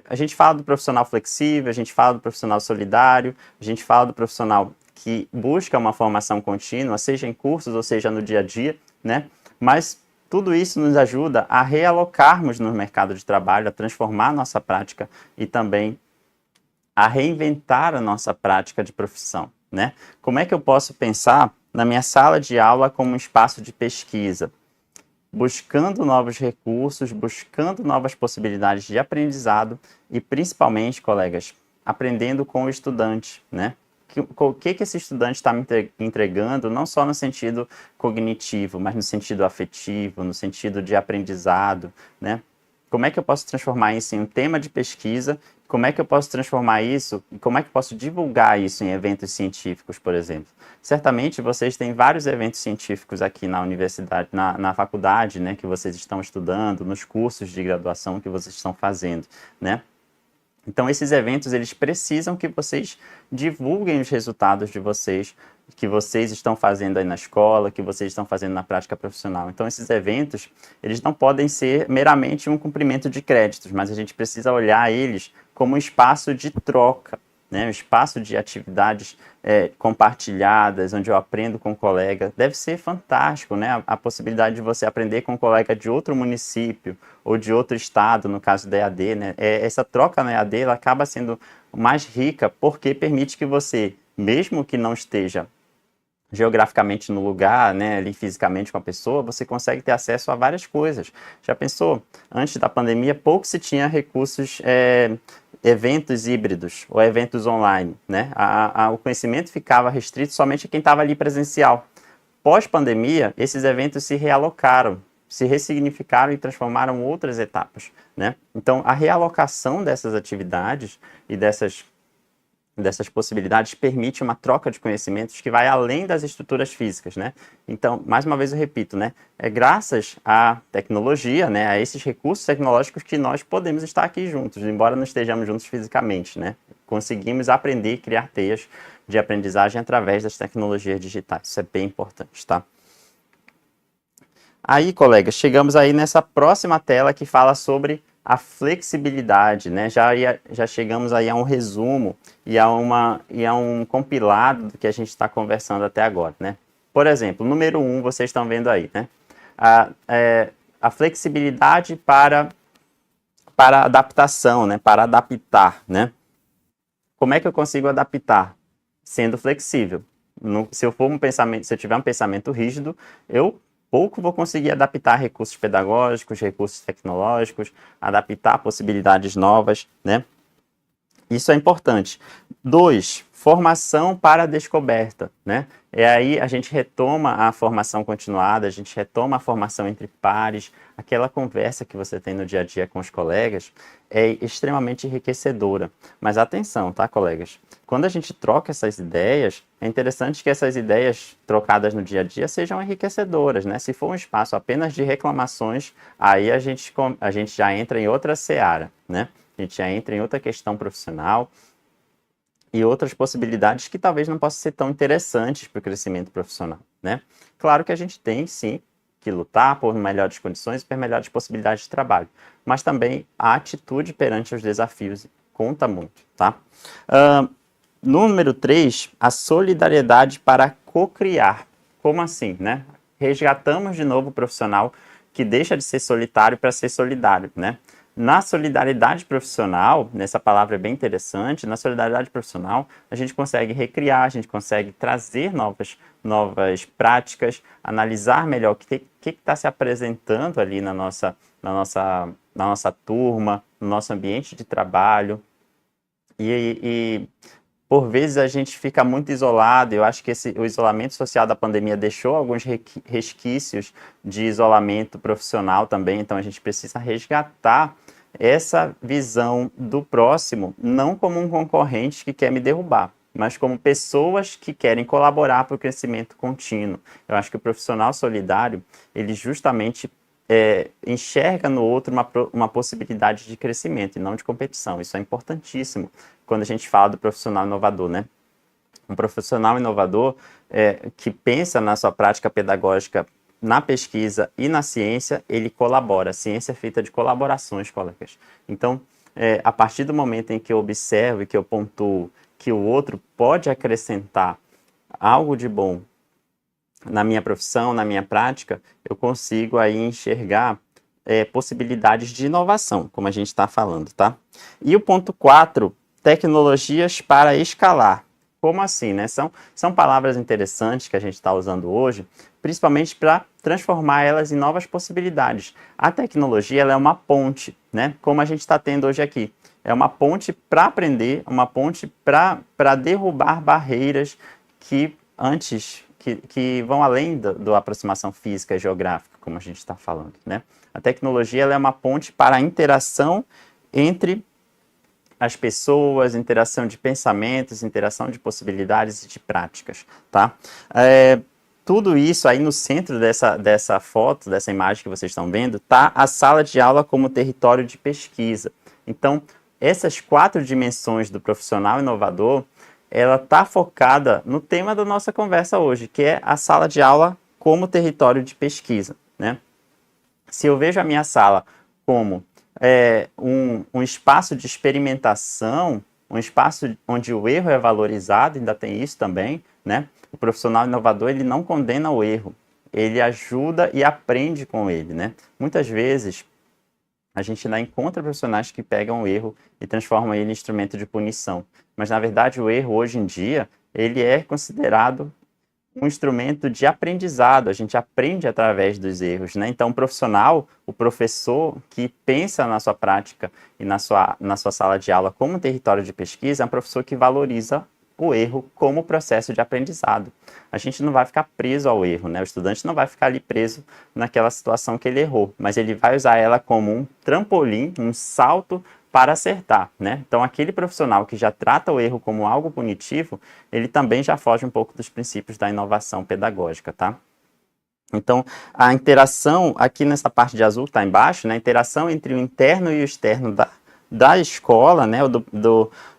A gente fala do profissional flexível, a gente fala do profissional solidário, a gente fala do profissional que busca uma formação contínua, seja em cursos ou seja no dia a dia, né? Mas tudo isso nos ajuda a realocarmos no mercado de trabalho, a transformar a nossa prática e também a reinventar a nossa prática de profissão, né? Como é que eu posso pensar na minha sala de aula como um espaço de pesquisa? Buscando novos recursos, buscando novas possibilidades de aprendizado e, principalmente, colegas, aprendendo com o estudante, né? O que esse estudante está me entregando, não só no sentido cognitivo, mas no sentido afetivo, no sentido de aprendizado, né? Como é que eu posso transformar isso em um tema de pesquisa? Como é que eu posso transformar isso? Como é que eu posso divulgar isso em eventos científicos, por exemplo? Certamente vocês têm vários eventos científicos aqui na universidade, na faculdade, né, que vocês estão estudando, nos cursos de graduação que vocês estão fazendo, né? Então, esses eventos, eles precisam que vocês divulguem os resultados de vocês, que vocês estão fazendo aí na escola, que vocês estão fazendo na prática profissional. Então, esses eventos, eles não podem ser meramente um cumprimento de créditos, mas a gente precisa olhar eles como um espaço de troca, né? Um espaço de atividades compartilhadas, onde eu aprendo com um colega. Deve ser fantástico, né? A possibilidade de você aprender com um colega de outro município ou de outro estado, no caso da EAD, né? Essa troca na EAD, ela acaba sendo mais rica porque permite que você, mesmo que não esteja geograficamente no lugar, né, ali fisicamente com a pessoa, você consegue ter acesso a várias coisas. Já pensou? Antes da pandemia, pouco se tinha recursos eventos híbridos ou eventos online, né? O conhecimento ficava restrito somente a quem estava ali presencial. Pós-pandemia, esses eventos se realocaram, se ressignificaram e transformaram outras etapas, né? Então, a realocação dessas atividades e dessas possibilidades permite uma troca de conhecimentos que vai além das estruturas físicas, né? Então, mais uma vez eu repito, né? É graças à tecnologia, né? A esses recursos tecnológicos que nós podemos estar aqui juntos, embora não estejamos juntos fisicamente, né? Conseguimos aprender e criar teias de aprendizagem através das tecnologias digitais. Isso é bem importante, tá? Aí, colegas, chegamos aí nessa próxima tela que fala sobre a flexibilidade, né? Já chegamos aí a um resumo e a um compilado do que a gente está conversando até agora, né? Por exemplo, número 1, vocês estão vendo aí, né? A flexibilidade para adaptação, né? Para adaptar, né? Como é que eu consigo adaptar? Sendo flexível. Se eu tiver um pensamento rígido, eu pouco vou conseguir adaptar recursos pedagógicos, recursos tecnológicos, adaptar possibilidades novas, né? Isso é importante. 2, formação para a descoberta, né? E aí a gente retoma a formação continuada, a gente retoma a formação entre pares, aquela conversa que você tem no dia a dia com os colegas é extremamente enriquecedora. Mas atenção, tá, colegas? Quando a gente troca essas ideias, é interessante que essas ideias trocadas no dia a dia sejam enriquecedoras, né? Se for um espaço apenas de reclamações, aí a gente já entra em outra seara, né? A gente já entra em outra questão profissional e outras possibilidades que talvez não possam ser tão interessantes para o crescimento profissional, né? Claro que a gente tem, sim, que lutar por melhores condições e por melhores possibilidades de trabalho, mas também a atitude perante os desafios conta muito, tá? Número 3, a solidariedade para co-criar. Como assim, né? Resgatamos de novo o profissional que deixa de ser solitário para ser solidário, né? Na solidariedade profissional, nessa palavra é bem interessante, na solidariedade profissional, a gente consegue recriar, a gente consegue trazer novas práticas, analisar melhor o que está se apresentando ali na nossa turma, no nosso ambiente de trabalho. E por vezes a gente fica muito isolado. Eu acho que o isolamento social da pandemia deixou alguns resquícios de isolamento profissional também, então a gente precisa resgatar essa visão do próximo, não como um concorrente que quer me derrubar, mas como pessoas que querem colaborar para o crescimento contínuo. Eu acho que o profissional solidário, ele justamente enxerga no outro uma possibilidade de crescimento e não de competição. Isso é importantíssimo quando a gente fala do profissional inovador, né? Um profissional inovador que pensa na sua prática pedagógica na pesquisa e na ciência, ele colabora. A ciência é feita de colaborações, colegas. Então, a partir do momento em que eu observo e que eu pontuo que o outro pode acrescentar algo de bom na minha profissão, na minha prática, eu consigo aí enxergar possibilidades de inovação, como a gente está falando, tá? E o ponto 4, tecnologias para escalar. Como assim, né? São palavras interessantes que a gente está usando hoje, principalmente para transformar elas em novas possibilidades. A tecnologia, ela é uma ponte, né? Como a gente está tendo hoje aqui. É uma ponte para aprender, uma ponte para derrubar barreiras que vão além da aproximação física e geográfica, como a gente está falando, né? A tecnologia, ela é uma ponte para a interação entre as pessoas, interação de pensamentos, interação de possibilidades e de práticas, tá? Tudo isso aí no centro dessa foto, dessa imagem que vocês estão vendo, tá a sala de aula como território de pesquisa. Então, essas 4 dimensões do profissional inovador, ela está focada no tema da nossa conversa hoje, que é a sala de aula como território de pesquisa, né? Se eu vejo a minha sala como um espaço de experimentação, um espaço onde o erro é valorizado, ainda tem isso também, né? O profissional inovador, ele não condena o erro, ele ajuda e aprende com ele, né? Muitas vezes, a gente ainda encontra profissionais que pegam o erro e transformam ele em instrumento de punição. Mas, na verdade, o erro, hoje em dia, ele é considerado um instrumento de aprendizado, a gente aprende através dos erros, né? Então, o profissional, o professor que pensa na sua prática e na sua sala de aula como um território de pesquisa, é um professor que valoriza o erro como processo de aprendizado. A gente não vai ficar preso ao erro, né? O estudante não vai ficar ali preso naquela situação que ele errou, mas ele vai usar ela como um trampolim, um salto para acertar, né? Então, aquele profissional que já trata o erro como algo punitivo, ele também já foge um pouco dos princípios da inovação pedagógica, tá? Então, a interação, aqui nessa parte de azul que está embaixo, né, a interação entre o interno e o externo da escola, né,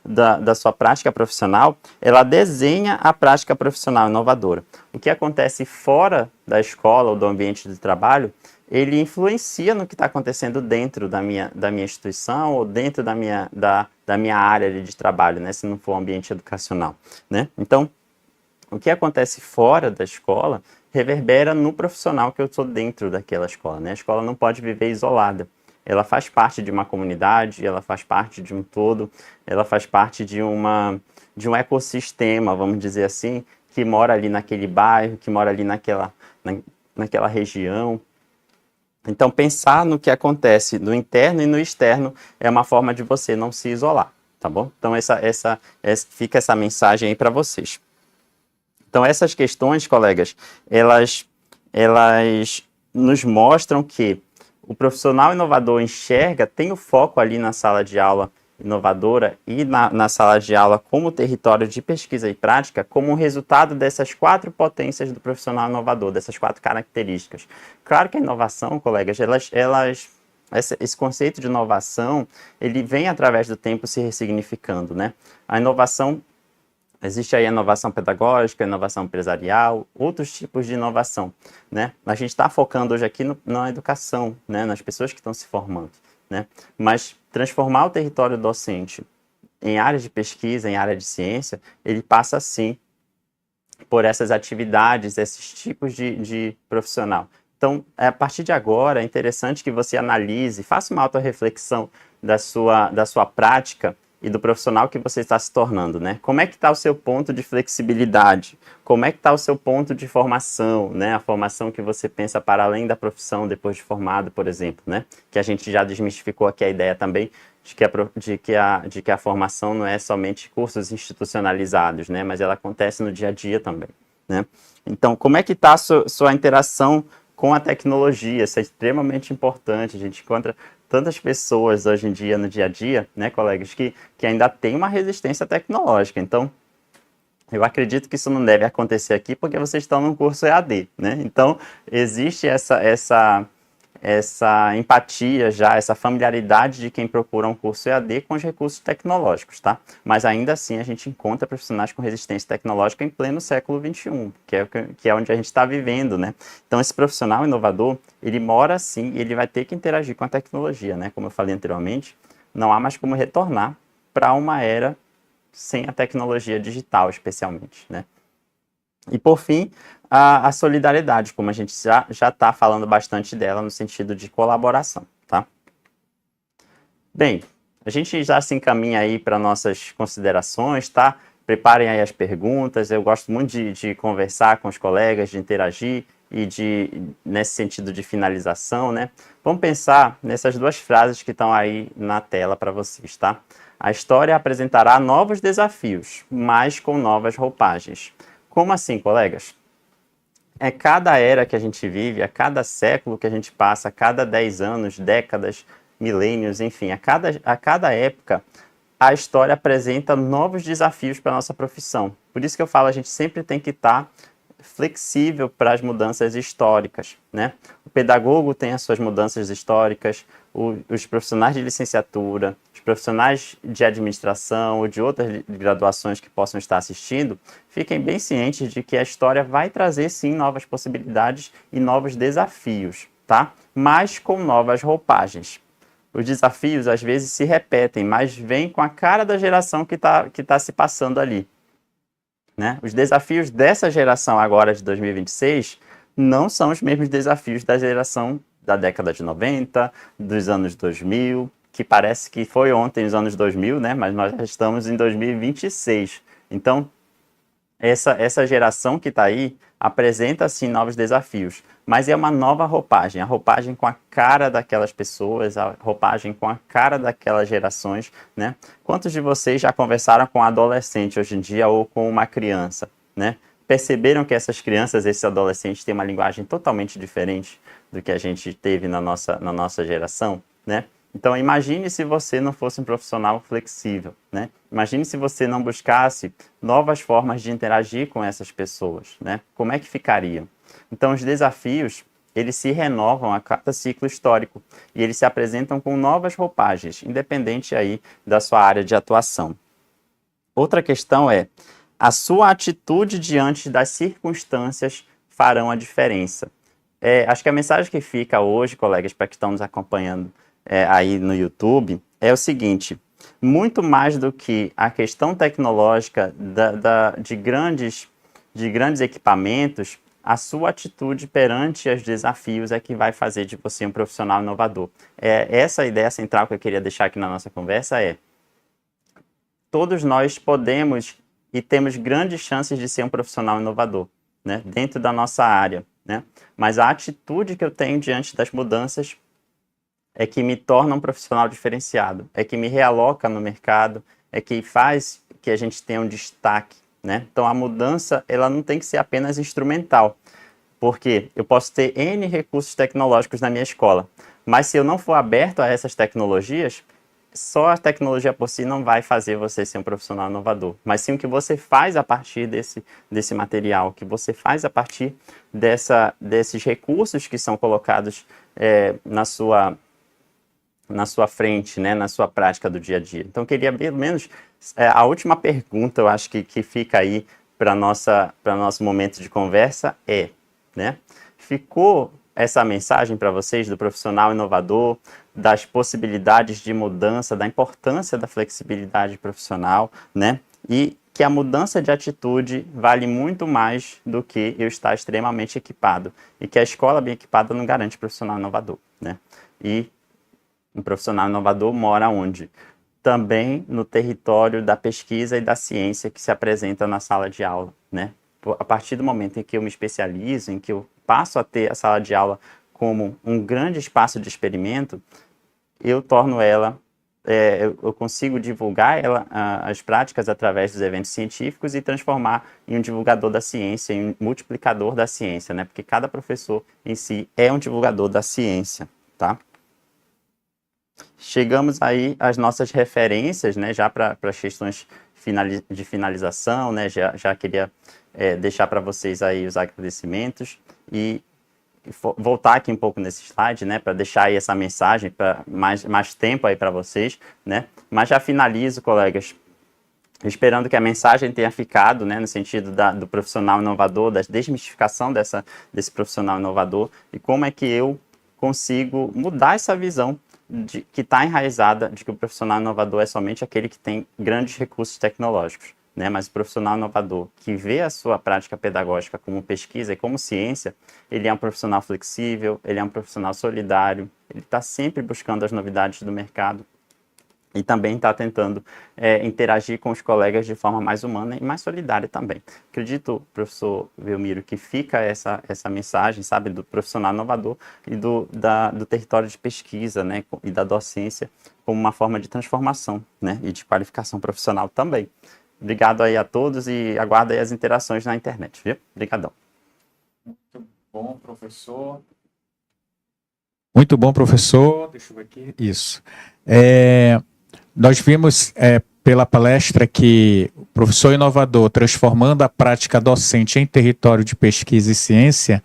da sua prática profissional, ela desenha a prática profissional inovadora. O que acontece fora da escola ou do ambiente de trabalho, ele influencia no que está acontecendo dentro da minha instituição ou dentro da minha área de trabalho, né, se não for um ambiente educacional, né? Então, o que acontece fora da escola reverbera no profissional que eu estou dentro daquela escola, né? A escola não pode viver isolada. Ela faz parte de uma comunidade, ela faz parte de um todo, ela faz parte de um ecossistema, vamos dizer assim, que mora ali naquele bairro, que mora ali naquela região. Então, pensar no que acontece no interno e no externo é uma forma de você não se isolar, tá bom? Então, fica essa mensagem aí para vocês. Então, essas questões, colegas, elas nos mostram que o profissional inovador tem o foco ali na sala de aula inovadora e na sala de aula como território de pesquisa e prática, como um resultado dessas 4 potências do profissional inovador, dessas 4 características. Claro que a inovação, colegas, esse conceito de inovação, ele vem através do tempo se ressignificando, né? A inovação, existe aí a inovação pedagógica, a inovação empresarial, outros tipos de inovação, né? A gente está focando hoje aqui na educação, né? Nas pessoas que estão se formando, né? Mas transformar o território docente em área de pesquisa, em área de ciência, ele passa, sim, por essas atividades, esses tipos de profissional. Então, a partir de agora, é interessante que você analise, faça uma autorreflexão da sua prática e do profissional que você está se tornando, né? Como é que está o seu ponto de flexibilidade? Como é que está o seu ponto de formação, né? A formação que você pensa para além da profissão depois de formado, por exemplo, né? Que a gente já desmistificou aqui a ideia também de que a formação não é somente cursos institucionalizados, né? Mas ela acontece no dia a dia também, né? Então, como é que está a sua interação com a tecnologia? Isso é extremamente importante. A gente encontra tantas pessoas hoje em dia, no dia a dia, né, colegas, que ainda tem uma resistência tecnológica. Então, eu acredito que isso não deve acontecer aqui porque vocês estão num curso EAD, né? Então, existe essa empatia já, essa familiaridade de quem procura um curso EAD com os recursos tecnológicos, tá? Mas ainda assim a gente encontra profissionais com resistência tecnológica em pleno século XXI, que é onde a gente está vivendo, né? Então esse profissional inovador, ele mora sim e ele vai ter que interagir com a tecnologia, né? Como eu falei anteriormente, não há mais como retornar para uma era sem a tecnologia digital, especialmente, né? E, por fim, a solidariedade, como a gente já está falando bastante dela no sentido de colaboração, tá? Bem, a gente já se encaminha aí para nossas considerações, tá? Preparem aí as perguntas, eu gosto muito de conversar com os colegas, de interagir e nesse sentido de finalização, né? Vamos pensar nessas 2 frases que estão aí na tela para vocês, tá? A história apresentará novos desafios, mas com novas roupagens. Como assim, colegas? É cada era que a gente vive, a cada século que a gente passa, a cada 10 anos, décadas, milênios, enfim, a cada época, a história apresenta novos desafios para a nossa profissão. Por isso que eu falo, a gente sempre tem que estar flexível para as mudanças históricas, né? O pedagogo tem as suas mudanças históricas, os profissionais de licenciatura, os profissionais de administração ou de outras graduações que possam estar assistindo, fiquem bem cientes de que a história vai trazer, sim, novas possibilidades e novos desafios, tá? Mas com novas roupagens. Os desafios, às vezes, se repetem, mas vêm com a cara da geração que tá se passando ali, né? Os desafios dessa geração agora de 2026 não são os mesmos desafios da geração da década de 90, dos anos 2000, que parece que foi ontem os anos 2000, né? Mas nós já estamos em 2026. Então, essa geração que está aí apresenta, sim, novos desafios, mas é uma nova roupagem, a roupagem com a cara daquelas pessoas, a roupagem com a cara daquelas gerações, né? Quantos de vocês já conversaram com um adolescente hoje em dia ou com uma criança, né? Perceberam que essas crianças, esses adolescentes, têm uma linguagem totalmente diferente do que a gente teve na nossa geração, né? Então, imagine se você não fosse um profissional flexível, né? Imagine se você não buscasse novas formas de interagir com essas pessoas, né? Como é que ficariam? Então, os desafios, eles se renovam a cada ciclo histórico e eles se apresentam com novas roupagens, independente aí da sua área de atuação. Outra questão é, a sua atitude diante das circunstâncias farão a diferença. Acho que a mensagem que fica hoje, colegas, para que estão nos acompanhando aí no YouTube, é o seguinte: muito mais do que a questão tecnológica de grandes equipamentos, a sua atitude perante os desafios é que vai fazer de você um profissional inovador. Essa ideia central que eu queria deixar aqui na nossa conversa todos nós podemos e temos grandes chances de ser um profissional inovador, né, dentro da nossa área, né? Mas a atitude que eu tenho diante das mudanças é que me torna um profissional diferenciado, é que me realoca no mercado, é que faz que a gente tenha um destaque, né? Então a mudança, ela não tem que ser apenas instrumental, porque eu posso ter N recursos tecnológicos na minha escola, mas se eu não for aberto a essas tecnologias, só a tecnologia por si não vai fazer você ser um profissional inovador, mas sim o que você faz a partir desse material, o que você faz a partir desses recursos que são colocados na sua frente, né, na sua prática do dia a dia. Então, eu queria, pelo menos, a última pergunta, eu acho que fica aí para nosso momento de conversa né, ficou essa mensagem para vocês do profissional inovador, das possibilidades de mudança, da importância da flexibilidade profissional, né, e que a mudança de atitude vale muito mais do que eu estar extremamente equipado, e que a escola bem equipada não garante profissional inovador, né, e um profissional inovador mora onde? Também no território da pesquisa e da ciência que se apresenta na sala de aula, né? A partir do momento em que eu me especializo, em que eu passo a ter a sala de aula como um grande espaço de experimento, eu torno ela, eu consigo divulgar as práticas através dos eventos científicos e transformar em um divulgador da ciência, em um multiplicador da ciência, né? Porque cada professor em si é um divulgador da ciência, tá? Chegamos aí às nossas referências, né, já para as questões de finalização, né, já queria deixar para vocês aí os agradecimentos e voltar aqui um pouco nesse slide, né, para deixar aí essa mensagem para mais tempo aí para vocês, né, mas já finalizo, colegas, esperando que a mensagem tenha ficado, né, no sentido do profissional inovador, da desmistificação desse profissional inovador e como é que eu consigo mudar essa visão que está enraizada de que o profissional inovador é somente aquele que tem grandes recursos tecnológicos, né? Mas o profissional inovador que vê a sua prática pedagógica como pesquisa e como ciência, ele é um profissional flexível, ele é um profissional solidário, ele está sempre buscando as novidades do mercado e também está tentando interagir com os colegas de forma mais humana e mais solidária também. Acredito, professor Belmiro, que fica essa mensagem, sabe, do profissional inovador e do território de pesquisa, né, e da docência como uma forma de transformação, né, e de qualificação profissional também. Obrigado aí a todos e aguardo aí as interações na internet, viu? Obrigadão. Muito bom, professor. Muito bom, professor. Deixa eu ver aqui. Isso. Nós vimos pela palestra que o professor inovador transformando a prática docente em território de pesquisa e ciência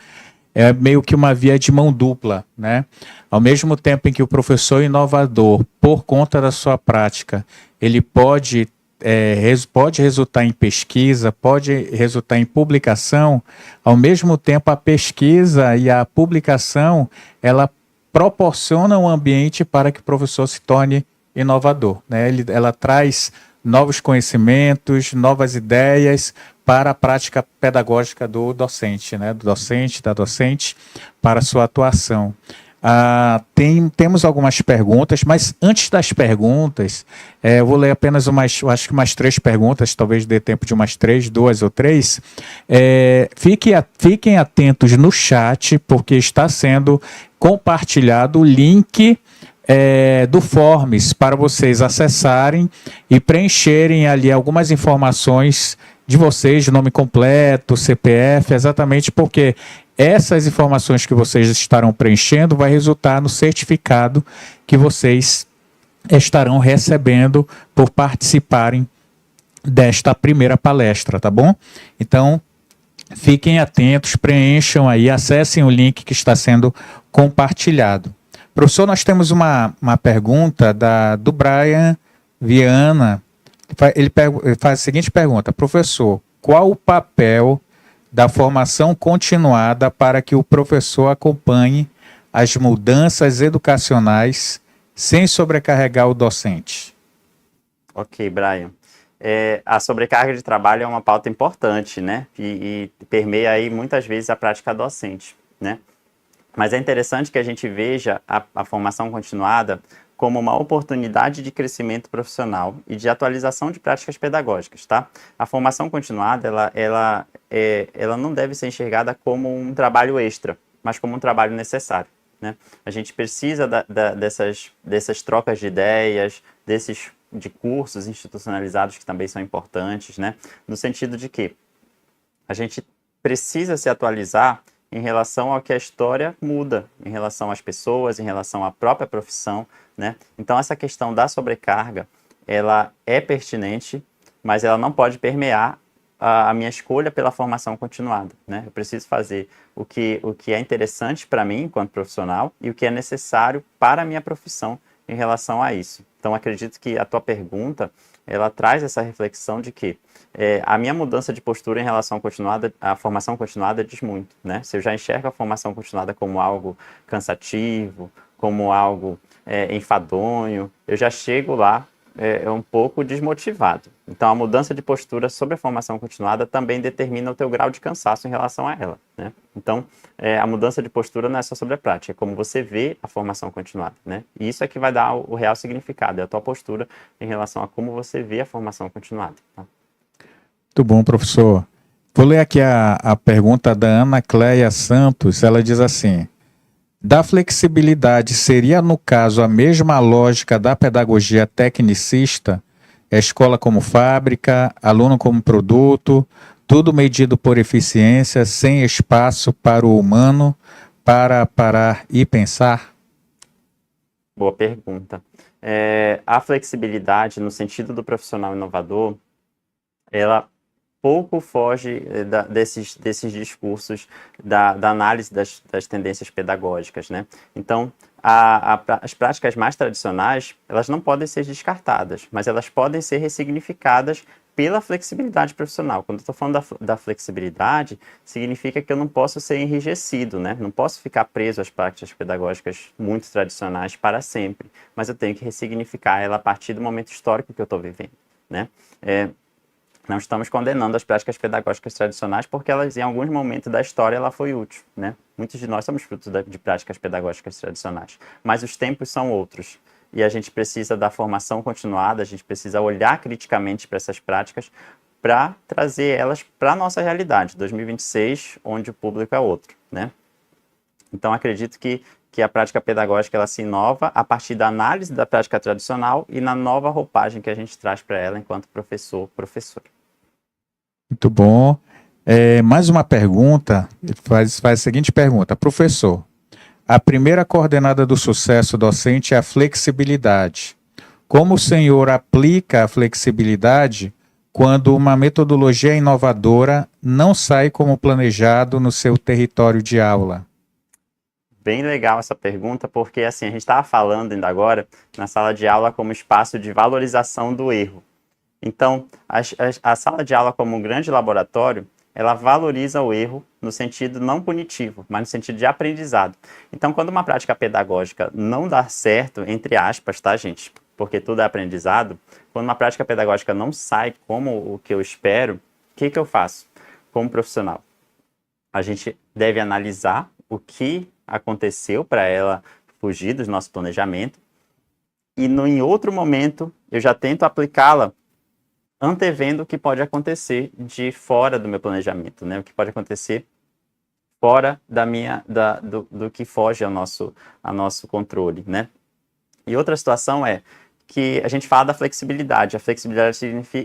é meio que uma via de mão dupla, né? Ao mesmo tempo em que o professor inovador, por conta da sua prática, ele pode resultar em pesquisa, pode resultar em publicação, ao mesmo tempo a pesquisa e a publicação, ela proporciona um ambiente para que o professor se torne inovador, né? Ela traz novos conhecimentos, novas ideias para a prática pedagógica do docente, né? Do docente, da docente, para a sua atuação. Temos algumas perguntas, mas antes das perguntas, eu vou ler apenas acho que umas 3 perguntas, talvez dê tempo de umas 3, 2 ou 3. Fiquem atentos no chat, porque está sendo compartilhado o link do Forms para vocês acessarem e preencherem ali algumas informações de vocês, nome completo, CPF, exatamente porque essas informações que vocês estarão preenchendo vai resultar no certificado que vocês estarão recebendo por participarem desta primeira palestra, tá bom? Então, fiquem atentos, preencham aí, acessem o link que está sendo compartilhado. Professor, nós temos uma pergunta do Brian Viana. Ele faz a seguinte pergunta: professor, qual o papel da formação continuada para que o professor acompanhe as mudanças educacionais sem sobrecarregar o docente? Ok, Brian. A sobrecarga de trabalho é uma pauta importante, né? E permeia aí muitas vezes a prática docente, né? Mas é interessante que a gente veja a formação continuada como uma oportunidade de crescimento profissional e de atualização de práticas pedagógicas, tá? A formação continuada, ela não deve ser enxergada como um trabalho extra, mas como um trabalho necessário, né? A gente precisa dessas trocas de ideias, de cursos institucionalizados que também são importantes, né? No sentido de que a gente precisa se atualizar em relação ao que a história muda, em relação às pessoas, em relação à própria profissão, né? Então, essa questão da sobrecarga, ela é pertinente, mas ela não pode permear a minha escolha pela formação continuada, né? Eu preciso fazer o que é interessante para mim, enquanto profissional, e o que é necessário para a minha profissão em relação a isso. Então, acredito que a tua pergunta, ela traz essa reflexão de que a minha mudança de postura em relação à formação continuada diz muito, né? Se eu já enxergo a formação continuada como algo cansativo, como algo enfadonho, eu já chego lá um pouco desmotivado. Então, a mudança de postura sobre a formação continuada também determina o teu grau de cansaço em relação a ela, né? Então, a mudança de postura não é só sobre a prática, é como você vê a formação continuada, né? E isso é que vai dar o real significado, é a tua postura em relação a como você vê a formação continuada, tá? Muito bom, professor. Vou ler aqui a pergunta da Ana Cleia Santos. Ela diz assim: da flexibilidade seria, no caso, a mesma lógica da pedagogia tecnicista? Escola como fábrica, aluno como produto, tudo medido por eficiência, sem espaço para o humano, para parar e pensar? Boa pergunta. A flexibilidade, no sentido do profissional inovador, ela pouco foge desses discursos da análise das tendências pedagógicas, né? Então, as práticas mais tradicionais, elas não podem ser descartadas, mas elas podem ser ressignificadas pela flexibilidade profissional. Quando eu estou falando da flexibilidade, significa que eu não posso ser enrijecido, né? Não posso ficar preso às práticas pedagógicas muito tradicionais para sempre, mas eu tenho que ressignificar ela a partir do momento histórico que eu estou vivendo, né? Não estamos condenando as práticas pedagógicas tradicionais porque elas, em alguns momentos da história, ela foi útil, né? Muitos de nós somos frutos de práticas pedagógicas tradicionais, mas os tempos são outros. E a gente precisa da formação continuada, a gente precisa olhar criticamente para essas práticas para trazer elas para a nossa realidade, 2026, onde o público é outro, né? Então, acredito que a prática pedagógica ela se inova a partir da análise da prática tradicional e na nova roupagem que a gente traz para ela enquanto professor, professora. Muito bom. Mais uma pergunta, faz a seguinte pergunta: professor, a primeira coordenada do sucesso docente é a flexibilidade. Como o senhor aplica a flexibilidade quando uma metodologia inovadora não sai como planejado no seu território de aula? Bem legal essa pergunta, porque assim, a gente estava falando ainda agora na sala de aula como espaço de valorização do erro. Então, a sala de aula como um grande laboratório, ela valoriza o erro no sentido não punitivo, mas no sentido de aprendizado. Então, quando uma prática pedagógica não dá certo, entre aspas, tá, gente? Porque tudo é aprendizado. Quando uma prática pedagógica não sai como o que eu espero, o que eu faço como profissional? A gente deve analisar o que aconteceu para ela fugir do nosso planejamento. E em outro momento, eu já tento aplicá-la antevendo o que pode acontecer de fora do meu planejamento, né? O que pode acontecer fora do que foge ao nosso controle, né? E outra situação é que a gente fala da flexibilidade. A flexibilidade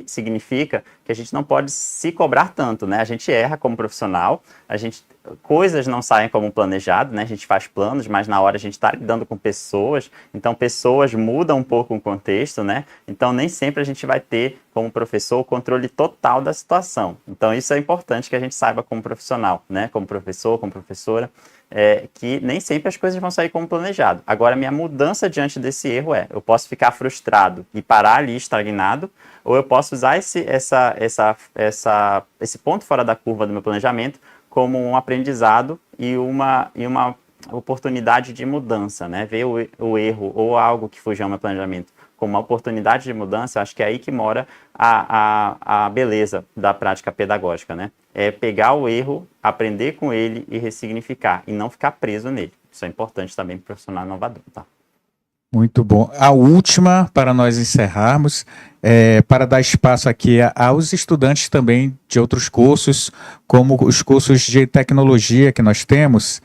significa que a gente não pode se cobrar tanto, né? A gente erra como profissional, coisas não saem como planejado, né? A gente faz planos, mas na hora a gente está lidando com pessoas, então pessoas mudam um pouco o contexto, né? Então nem sempre a gente vai ter, como professor, o controle total da situação. Então isso é importante que a gente saiba como profissional, né? Como professor, como professora, que nem sempre as coisas vão sair como planejado. Agora, minha mudança diante desse erro eu posso ficar frustrado e parar ali estagnado, ou eu posso usar esse ponto fora da curva do meu planejamento como um aprendizado e uma oportunidade de mudança, né? Ver o erro ou algo que fugiu ao meu planejamento como uma oportunidade de mudança, acho que é aí que mora a beleza da prática pedagógica, né? É pegar o erro, aprender com ele e ressignificar, e não ficar preso nele. Isso é importante também para o profissional inovador, tá? Muito bom. A última, para nós encerrarmos, para dar espaço aqui aos estudantes também de outros cursos, como os cursos de tecnologia que nós temos.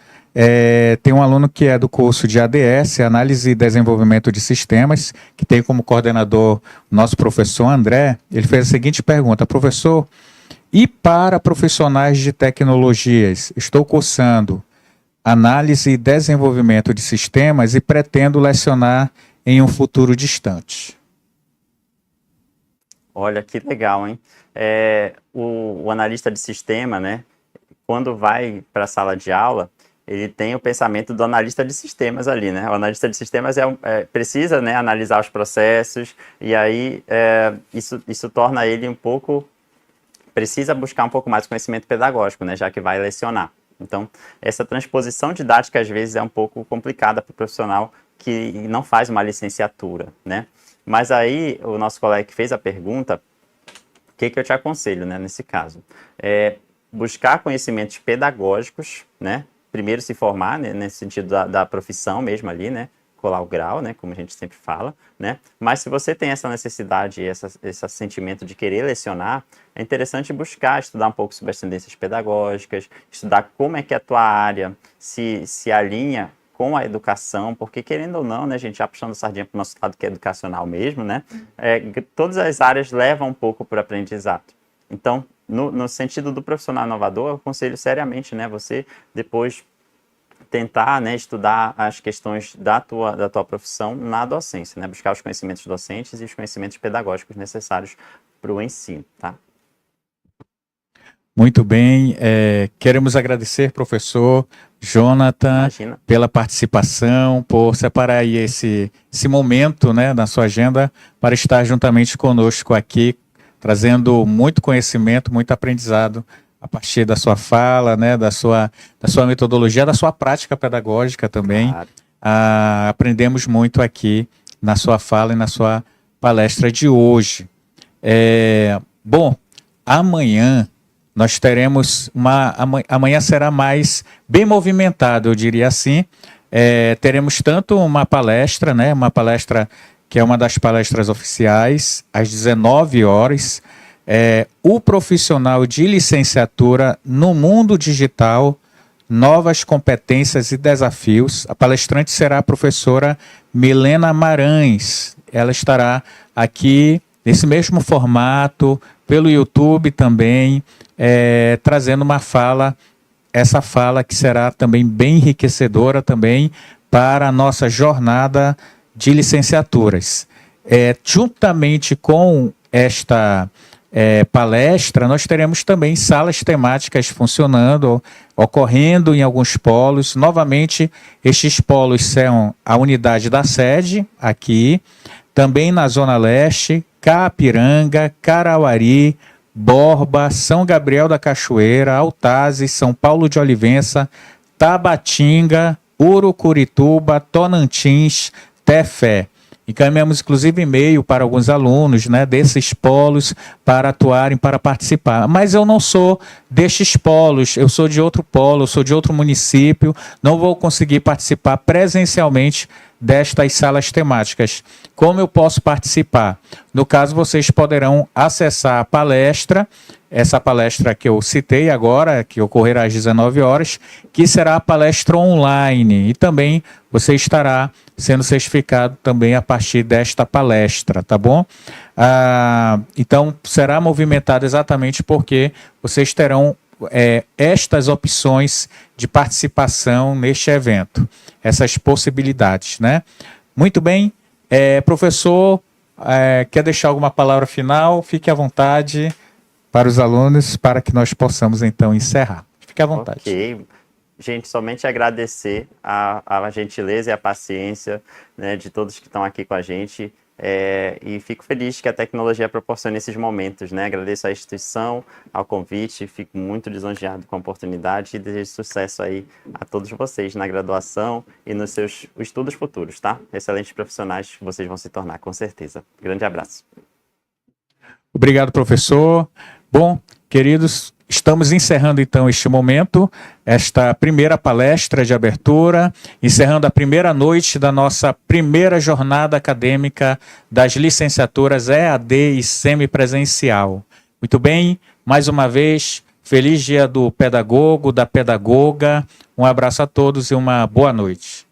Tem um aluno que é do curso de ADS, Análise e Desenvolvimento de Sistemas, que tem como coordenador o nosso professor André. Ele fez a seguinte pergunta: professor, e para profissionais de tecnologias, estou cursando Análise e Desenvolvimento de Sistemas e pretendo lecionar em um futuro distante. Olha, que legal, hein? O analista de sistema, né, quando vai para a sala de aula, ele tem o pensamento do analista de sistemas ali, né? O analista de sistemas precisa, né, analisar os processos, e aí isso torna ele precisa buscar um pouco mais de conhecimento pedagógico, né, já que vai lecionar. Então, essa transposição didática, às vezes, é um pouco complicada para o profissional que não faz uma licenciatura, né? Mas aí, o nosso colega que fez a pergunta, o que eu te aconselho, né, nesse caso? Buscar conhecimentos pedagógicos, né? Primeiro se formar, né, nesse sentido da profissão mesmo ali, né? Colar o grau, né, como a gente sempre fala, né? Mas se você tem essa necessidade, esse sentimento de querer lecionar, é interessante buscar estudar um pouco sobre as tendências pedagógicas, estudar como é que a tua área se alinha com a educação, porque querendo ou não, né, a gente já puxando a sardinha para o nosso lado que é educacional mesmo, né? Todas as áreas levam um pouco para o aprendizado. Então, no sentido do profissional inovador, eu aconselho seriamente, né, você depois tentar, né, estudar as questões da tua profissão na docência, né? Buscar os conhecimentos docentes e os conhecimentos pedagógicos necessários para o ensino, tá? Muito bem, queremos agradecer, professor Jonathan, Imagina, pela participação, por separar aí esse momento, né, na sua agenda para estar juntamente conosco aqui, trazendo muito conhecimento, muito aprendizado a partir da sua fala, né, da sua metodologia, da sua prática pedagógica também. claro. Aprendemos muito aqui na sua fala e na sua palestra de hoje. Bom, amanhã nós teremos amanhã será mais bem movimentado, eu diria assim. Teremos tanto uma palestra, né, uma palestra que é uma das palestras oficiais, às 19 horas, o profissional de licenciatura no mundo digital, novas competências e desafios. A palestrante será a professora Milena Marães. Ela estará aqui nesse mesmo formato, pelo YouTube também, trazendo essa fala que será também bem enriquecedora também para a nossa jornada de licenciaturas. Juntamente com esta palestra, nós teremos também salas temáticas funcionando, ocorrendo em alguns polos. Novamente, estes polos são a unidade da sede, aqui, também na Zona Leste, Capiranga, Carauari, Borba, São Gabriel da Cachoeira, Altazes, São Paulo de Olivença, Tabatinga, Urucurituba, Tonantins, Tefé. Encaminhamos, inclusive, e-mail para alguns alunos, né, desses polos para atuarem, para participar. Mas eu não sou destes polos, eu sou de outro polo, eu sou de outro município, não vou conseguir participar presencialmente destas salas temáticas. Como eu posso participar? No caso, vocês poderão acessar a palestra, essa palestra que eu citei agora, que ocorrerá às 19 horas, que será a palestra online. E também você estará sendo certificado também a partir desta palestra, tá bom? Então, será movimentado exatamente porque vocês terão estas opções de participação neste evento, essas possibilidades, né? Muito bem, professor, quer deixar alguma palavra final? Fique à vontade para os alunos, para que nós possamos então encerrar. Fique à vontade. Ok. Gente, somente agradecer a gentileza e a paciência, né, de todos que estão aqui com a gente. E fico feliz que a tecnologia proporcione esses momentos, né? Agradeço à instituição, ao convite, fico muito lisonjeado com a oportunidade e desejo sucesso aí a todos vocês na graduação e nos seus estudos futuros, tá? Excelentes profissionais que vocês vão se tornar, com certeza. Grande abraço. Obrigado, professor. Bom, queridos, estamos encerrando então este momento, esta primeira palestra de abertura, encerrando a primeira noite da nossa primeira jornada acadêmica das licenciaturas EAD e semipresencial. Muito bem, mais uma vez, feliz dia do pedagogo, da pedagoga, um abraço a todos e uma boa noite.